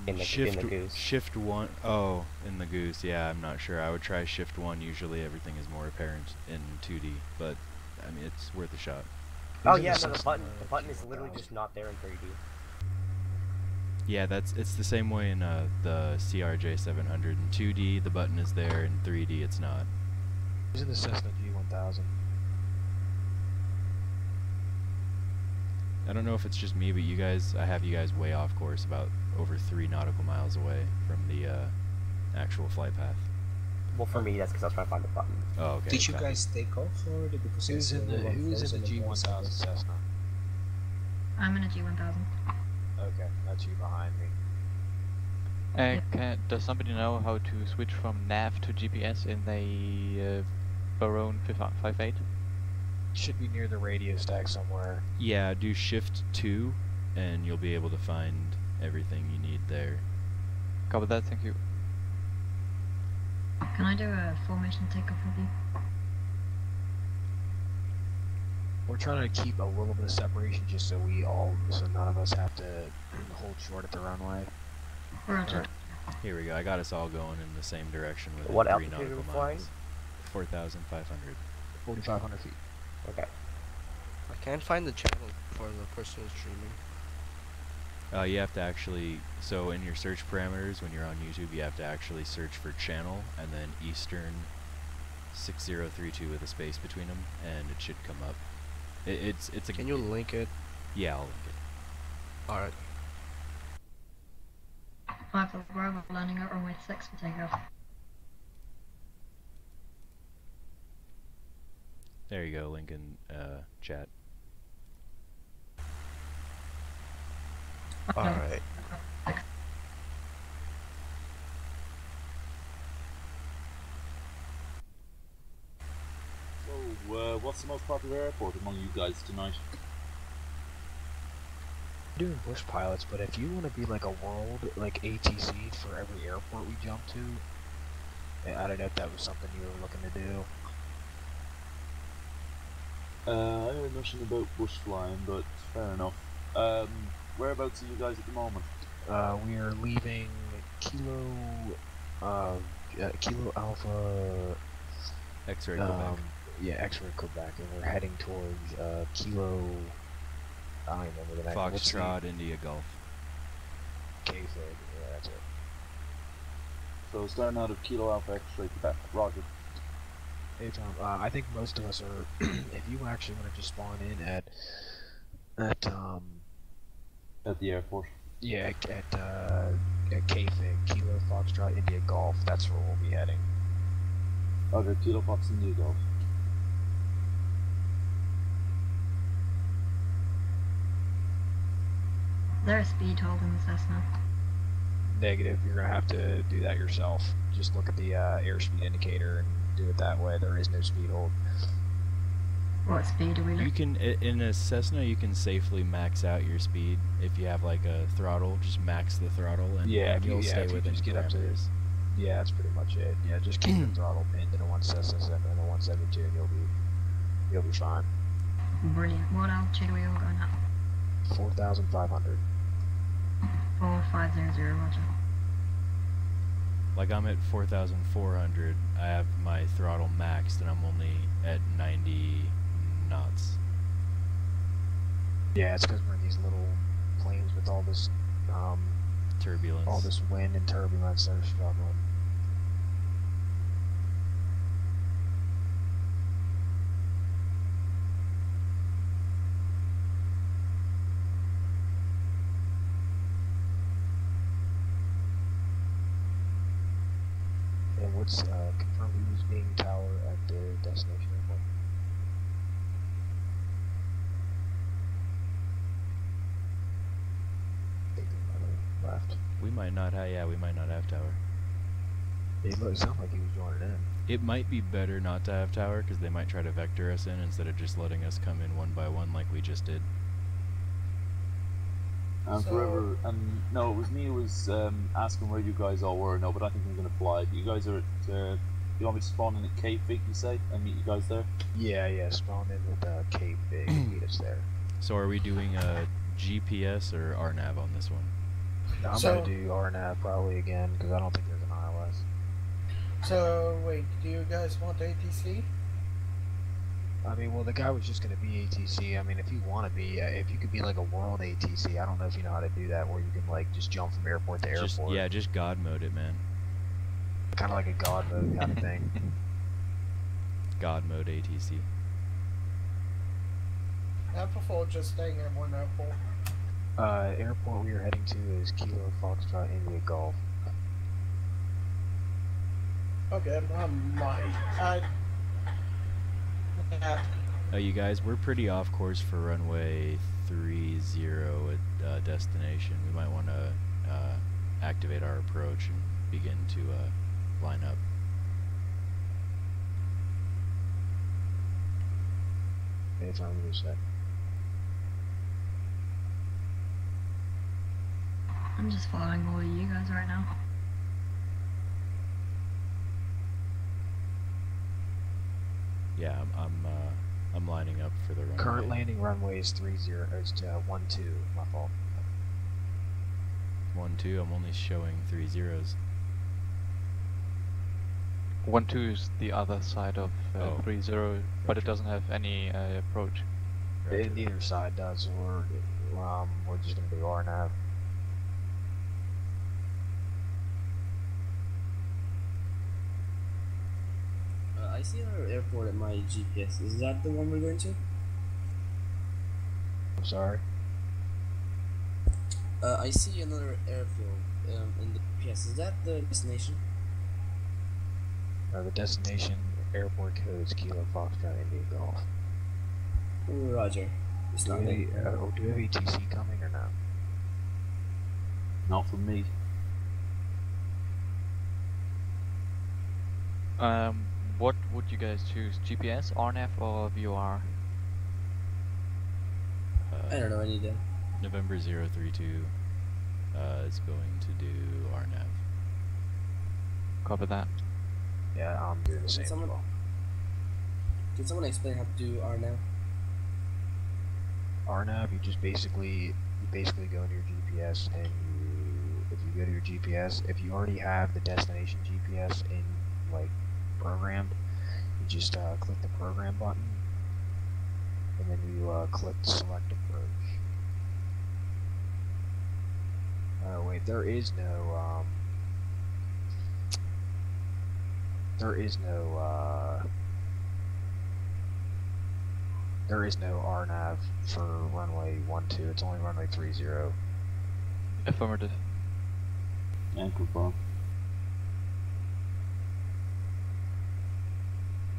In the goose. Shift 1. Oh, in the goose. Yeah, I'm not sure. I would try shift 1. Usually everything is more apparent in 2D, but I mean, it's worth a shot. Oh Who's in yeah, the no, the CESSNA button is literally G1000? just not there in 3D. Yeah, it's the same way in the CRJ 700. In 2D, the button is there. In 3D, it's not. Who's in the Cessna G1000? I don't know if it's just me, but you guys, I have you guys way off course, about over 3 nautical miles away from the actual flight path. Well, for me, that's because I was trying to find the button. Oh, okay. Did you copy. guys take off already? Because Who's in the G1000 Cessna? I'm in a G1000. Okay, that's you behind me. Does somebody know how to switch from nav to GPS in a Baron 58? Should be near the radio stack somewhere. Yeah, do shift 2, and you'll be able to find everything you need there. Copy that, thank you. Can I do a formation takeoff with you? We're trying to keep a little bit of separation just so none of us have to hold short at the runway. Roger. Here we go. I got us all going in the same direction with What 3 altitude are nautical we flying? miles. 4,500. 4,500 feet. Okay. I can't find the channel for the person who's streaming. You have to actually, so in your search parameters, when you're on YouTube, you have to actually search for channel and then Eastern 6032 with a space between them, and it should come up. It's a. Can you link it? Yeah, I'll link it. Alright. 5 for Bravo, landing at runway 6 for takeoff. There you go, link in chat. Alright. So, what's the most popular airport among you guys tonight? doing bush pilots, but if you want to be like a world, like ATC for every airport we jump to, I don't know if that was something you were looking to do. I heard nothing about bush flying, but fair enough. Whereabouts are you guys at the moment? We are leaving Kilo Alpha X-ray Quebec. Yeah, X-ray Quebec, and we're heading towards Kilo. I don't even remember the name. Foxtrot India Golf. KFIG, yeah, that's it. So starting out of Kilo Alpha X-ray Quebec. Roger. Hey Tom, I think most of us are. If you actually want to just spawn in at the airport. Yeah, at KFIG, Kilo Foxtrot India Golf. That's where we'll be heading. Okay, Kilo Fox India Golf. Is there a speed hold in the Cessna? Negative. You're gonna have to do that yourself. Just look at the airspeed indicator and do it that way. There is no speed hold. What speed are we looking? You can, in a Cessna, you can safely max out your speed if you have like a throttle. Just max the throttle, and you'll stay within parameters. Yeah, that's pretty much it. Yeah, just keep the throttle pinned in a 177 and a 172, and you'll be fine. Brilliant. What altitude are we all going at? 4,500. 4500, roger. Like I'm at 4,400. I have my throttle maxed, and I'm only at 90 knots. Yeah, it's because we're in these little planes with all this turbulence. All this wind and turbulence. They're struggling. And what's confirm who's being tower at the destination airport? Left. We might not have. Yeah, we might not have tower. It sounded like he was joining in. It might be better not to have tower because they might try to vector us in instead of just letting us come in one by one like we just did. No, it was me who was asking where you guys all were. No, but I think I'm gonna fly. You guys are at. You want me to spawn in at KFIG, you say, and meet you guys there? Yeah, spawn in with KFIG and meet us there. So are we doing a GPS or RNAV on this one? I'm gonna do RNAV probably again because I don't think there's an ILS. So wait, do you guys want ATC? I mean, well, the guy was just gonna be ATC. I mean, if you want to be, if you could be like a world ATC, I don't know if you know how to do that, where you can like just jump from airport to airport. Yeah, just God mode it, man. Kind of like a God mode kind of thing. God mode ATC. I prefer just staying at one airport. Airport we are heading to is Kilo Foxtrot India Golf. Okay, You guys, we're pretty off course for runway 30 at destination. We might want to activate our approach and begin to line up. Anytime you say. I'm just following all of you guys right now. Yeah, I'm lining up for the runway. Current landing runway is 12. My fault. 12. I'm only showing 3 zeros. 12 is the other side of 30, but it doesn't have any approach. Neither side does. We're just gonna do RNAV. I see another airport at my GPS. Is that the one we're going to? I'm sorry? I see another airfield in the GPS. Is that the destination? The destination airport code is Kilo Foxtrot India Golf. Roger. It's not me. Do we have ATC coming or not? Not from me. What would you guys choose? GPS, RNAV, or VOR? I don't know, I need to. November 032 is going to do RNAV. Copy that. Yeah, I'm doing the same as well. Can someone explain how to do RNAV? RNAV, you basically go into your GPS, and if you go to your GPS, if you already have the destination GPS in like programmed, you just click the program button, and then you click select approach. Oh wait, there is no RNAV for runway 12. It's only runway 30. Affirmative. And confirm.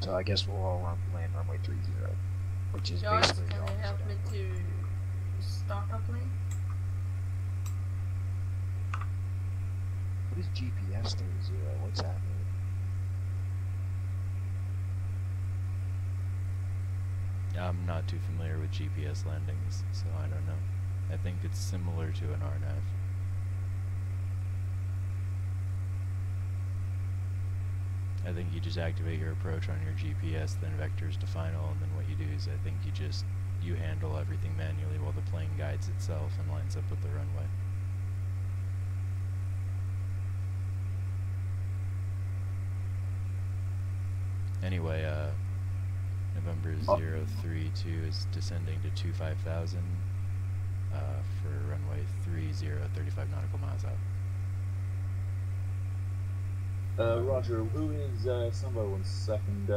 So I guess we'll all land runway 30, which is George, basically can the you opposite help me end. to start a plane? What is GPS 30? What's that mean? I'm not too familiar with GPS landings, so I don't know. I think it's similar to an RNAV. I think you just activate your approach on your GPS, then vectors to final, and then what you do is I think you handle everything manually while the plane guides itself and lines up with the runway. Anyway, November 032 is descending to 25,000 for runway 30, 35 nautical miles out. Roger, who is, somebody 1 second,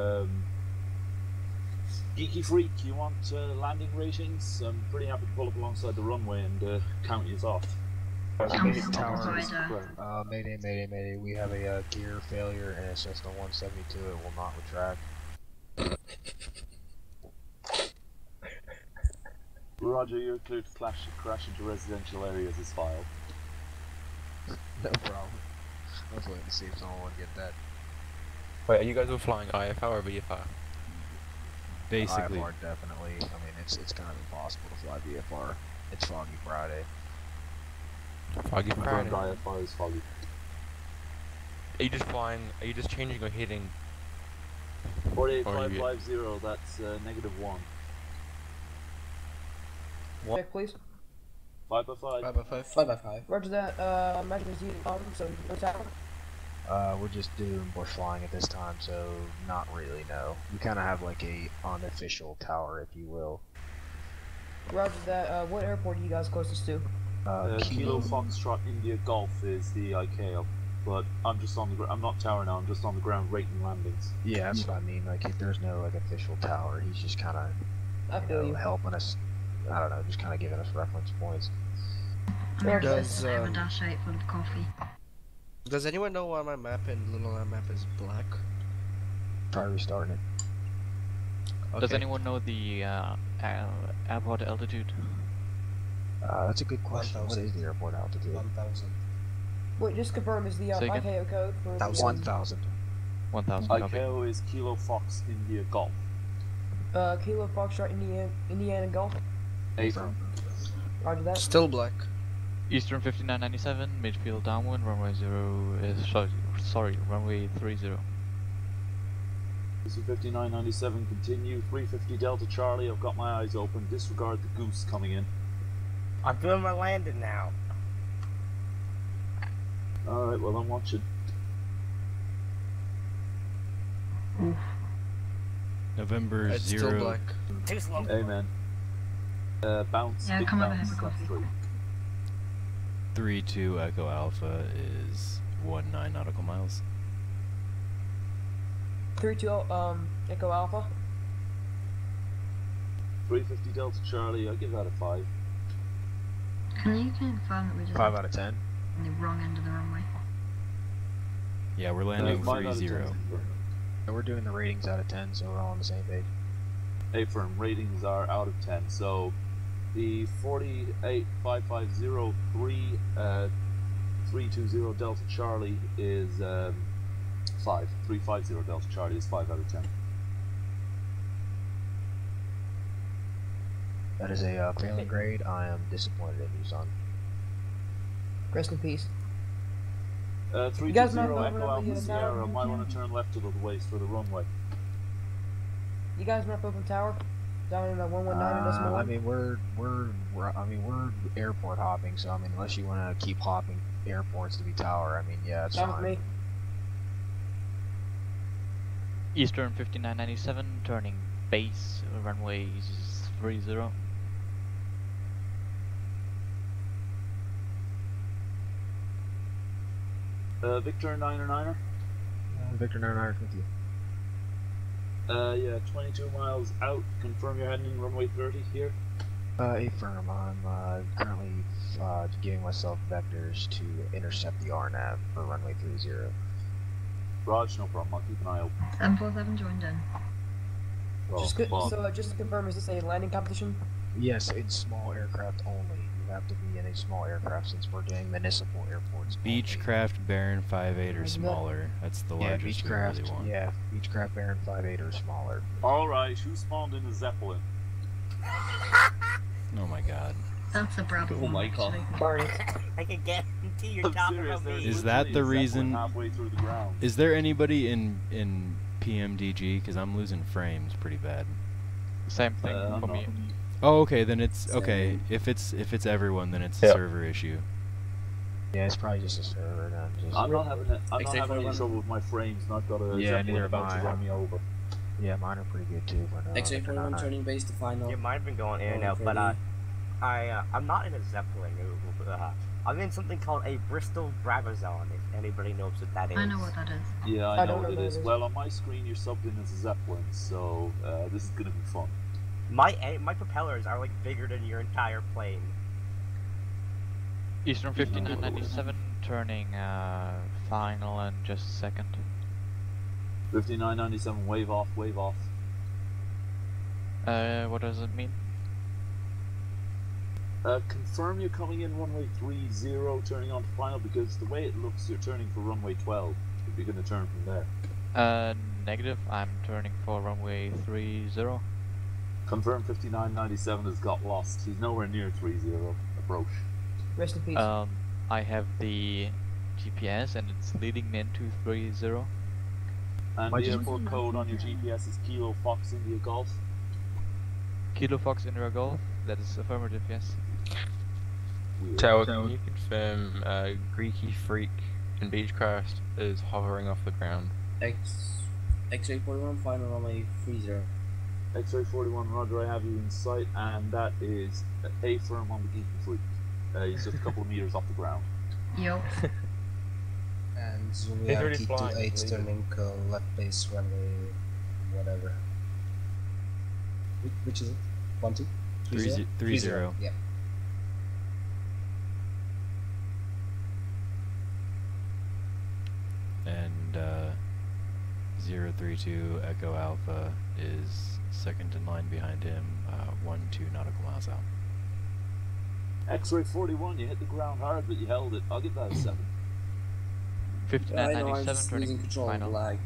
Geeky Freak, you want landing ratings? I'm pretty happy to pull up alongside the runway and count you off. Mayday, we have a gear failure in a CESSNA 172, it will not retract. Roger, you're clear to crash into residential areas as filed. No problem. I was waiting to see if someone would get that. Wait, are you guys all flying IFR or VFR? Basically. IFR definitely. I mean, it's kind of impossible to fly VFR. It's Foggy Friday. Foggy Friday. IFR is Foggy. Are you just flying? Are you just changing or hitting? 48550. That's -1. Check, please. 5x5. 5x5. 5x5. Roger that. Imagine it's using so no tower. We're just doing bush flying at this time, so not really, no. We kind of have like a unofficial tower, if you will. Roger that. What airport are you guys closest to? Kilo Foxtrot India Golf is the ICAO, but I'm just on the I'm not tower now. I'm just on the ground rating landings. Yeah, that's what I mean. Like, there's no like official tower. He's just kind of, helping us. I don't know, just kind of giving us reference points. Does, I have a dash 8 full of coffee. Does anyone know why my map in Little Land map is black? Try restarting it. Okay. Does anyone know the airport altitude? That's a good question. What is the airport altitude? 1,000. Wait, just confirm, is the ICAO code for 1,000. 1,000. ICAO is Kilo Fox India Golf. Kilo Foxtrot Indiana Golf. Affirm. Roger that. Still black. Eastern 5997, midfield downwind, runway 0, sorry, runway 30. Eastern 5997, continue, 350 Delta Charlie, I've got my eyes open, disregard the goose coming in. I'm doing my landing now. Alright, well I'm watching. November It's 0. still black. Too slow. Amen. Bounce, Yeah, big come over, bounce, have a that's coffee. 32 Echo Alpha is 19 nautical miles. 32 Echo Alpha. 350 Delta Charlie, I give that a 5. Can you confirm that we just 5 out of 10. on the wrong end of the runway? Yeah, we're landing 5 out of 30. 10. We're doing the ratings out of 10, so we're all on the same page. Affirm, ratings are out of 10, so the 48550 320 Delta Charlie is 5. 350 Delta Charlie is 5 out of 10. That is a failing grade. I am disappointed in you, son. Rest in peace. 320 guys might Echo over Alpha the, Sierra. tower? Might want to turn left a little ways for the runway. You guys map open tower? Down in the 119.1? I mean, we're airport hopping, so I mean, unless you want to keep hopping airports to be tower, I mean, yeah, it's Down with fine. me. Eastern 5997, turning base, runway 30. Victor 9er. Victor 9er with you. Yeah, 22 miles out. Confirm you're heading in runway 30 here. Affirm. I'm currently giving myself vectors to intercept the RNAV for runway 30. Raj, no problem. I'll keep an eye open. 747 joined in. Oh, So just to confirm, is this a landing competition? Yes, in small aircraft only. You have to be in a small aircraft since we're doing municipal airports. Beechcraft Baron 5.8 or smaller. That's the largest we really want. Yeah, Beechcraft Baron 5.8 or smaller. Alright, who spawned in the Zeppelin? Oh my god. That's a problem. Oh my god. I can guarantee you're talking about me. Is that the reason? Halfway through the ground. Is there anybody in PMDG? Because I'm losing frames pretty bad. Same thing for me. Oh, okay. Then it's okay. If it's everyone, then it's a server issue. Yeah, it's probably just a server then. I'm not having any trouble with my frames. Not got a Zeppelin about to run me over. Yeah, mine are pretty good too. But X-ray41 turning base to final. Yeah, mine's been going in and out, but I'm not in a Zeppelin. I'm in something called a Bristol Brabazon, if anybody knows what that is. I know what that is. Yeah, I know what it is. Well, on my screen, you're subbed in as a Zeppelin, so this is gonna be fun. My propellers are like bigger than your entire plane. Eastern 5997, turning final and just a second. 5997, wave off, wave off. What does it mean? Confirm you're coming in runway 30, turning on to final, because the way it looks, you're turning for runway 12. If you're going to turn from there. Negative. I'm turning for runway 30. Confirm 5997 has got lost. He's nowhere near 30. Approach. Rest in peace. I have the GPS and it's leading me into 30. And the airport code on your GPS is Kilo Fox India Golf. Kilo Fox India Golf. That is affirmative, yes. Tower, can you confirm Greeky Freak in Beechcraft is hovering off the ground? X-ray 41, final runway 30. X-ray 41, Roger, I have you in sight, and that is a firm on the Geeky Freak. He's just a couple of meters off the ground. Yo. And we are T28 turning left base runway, whatever. Which is it? 1, 2? 30. Yeah. And 032 Echo Alpha is second in line behind him, 12 nautical miles out. X-ray 41, you hit the ground hard, but you held it. I'll give that a 7. 5997 turning final. Lag.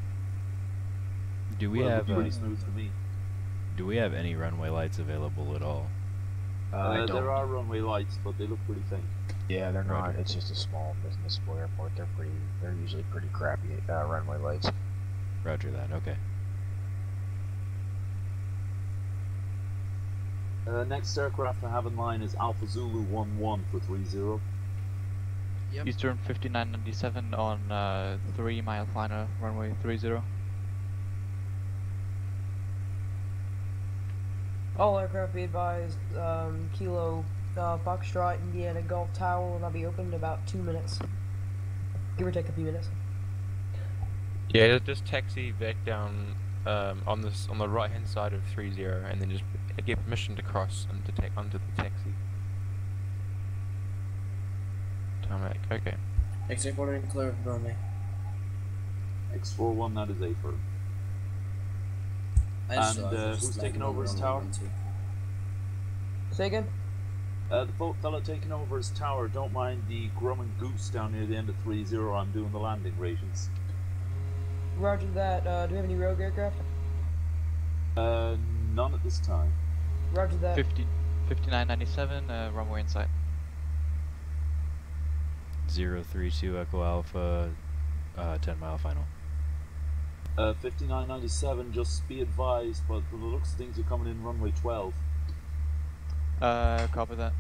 Do we well, have pretty smooth for me. Do we have any runway lights available at all? There are runway lights, but they look pretty faint. Yeah, they're not. It's just a small municipal airport. They're usually pretty crappy runway lights. Roger that. Okay. Next aircraft I have in line is Alpha Zulu 11 for 30. Yep. Eastern 5997 on 3 mile final runway 30. All aircraft be advised, Kilo Foxtrot Indiana Golf Tower will now be open in about 2 minutes. Give or take a few minutes. Yeah, just taxi back down on the right hand side of 30, and then just get permission to cross and to take onto the taxi. Tarmac, okay. X-ray 41 clear of runway. X41, that is a firm. And who's taking over his tower? Say again? The fellow taking over his tower, don't mind the Grumman Goose down near the end of 30. I'm doing the landing rations. Roger that. Do we have any rogue aircraft? None at this time. Roger that. 5997, runway inside. 032 Echo Alpha, 10 mile final. 5997, just be advised, but from the looks of things, you're coming in runway 12. Copy that.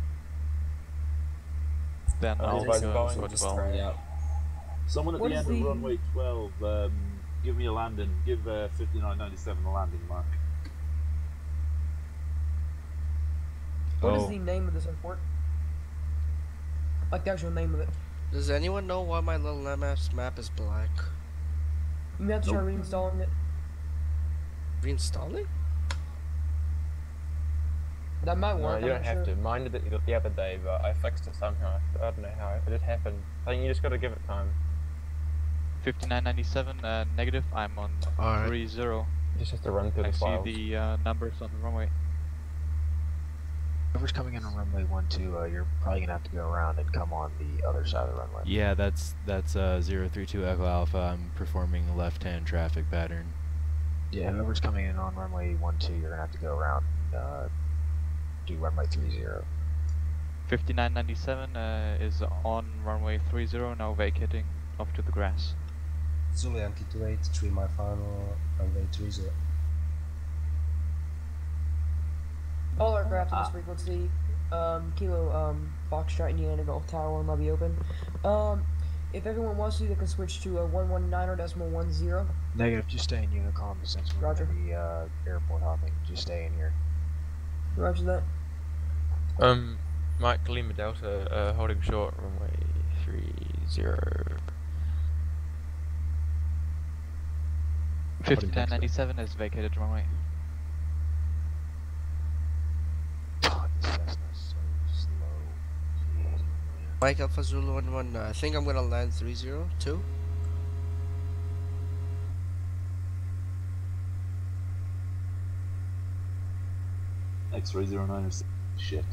Then I'll guys go going? towards Just 12. try out. Someone at What the is end of the- runway 12, give me a landing. Give 5997 a landing mark. What is the name of this airport? Like the actual name of it. Does anyone know why my little MS map is black? You have to try reinstalling it. Reinstalling? That might No, work. you I'm don't not have sure. to. Mine did it the other day, but I fixed it somehow. I don't know how. It just happened. I think you just got to give it time. 5997, negative. I'm on Alright. 30. You just have to run through I the see files. the numbers on the runway. Whoever's coming in on runway 12, you're probably gonna have to go around and come on the other side of the runway. Yeah, that's 032 Echo Alpha. I'm performing left-hand traffic pattern. Yeah, whoever's coming in on runway 12, you're gonna have to go around and do runway 30. 5997 is on runway 30, now vacating off to the grass. Zulu Yankee 28, 3 mile final, runway 30. All aircraft on this frequency, Kilo, Foxtrot, Indiana, Golf Tower, and lobby open. If everyone wants to, they can switch to 119.10. Negative, just stay in Unicom since we're Roger. gonna be airport hopping. Just stay in here. Roger that. Mike Lima Delta, holding short, runway 30. 5997 is vacated runway. God, this Cessna's so slow. Jeez, man. Mike Alpha Zulu 11, I think I'm gonna land 302. X-ray 09 or shit.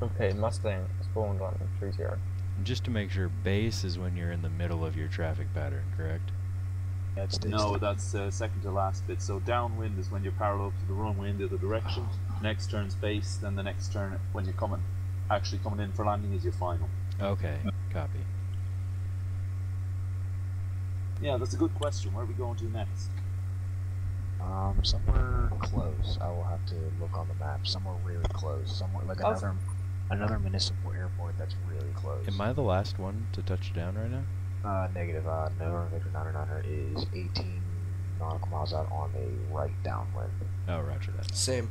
Okay, Mustang spawned on 30. Just to make sure, base is when you're in the middle of your traffic pattern, correct? No, that's second to last bit. So downwind is when you're parallel to the runway in the other direction. Next turn's base, then the next turn when you're actually coming in for landing is your final. Okay, copy. Yeah, that's a good question. Where are we going to next? Somewhere close. I will have to look on the map. Somewhere really close. Somewhere like another municipal airport that's really close. Am I the last one to touch down right now? Negative. November Victor 999er is 18 nautical miles out on a right downwind. Oh, roger that. Same.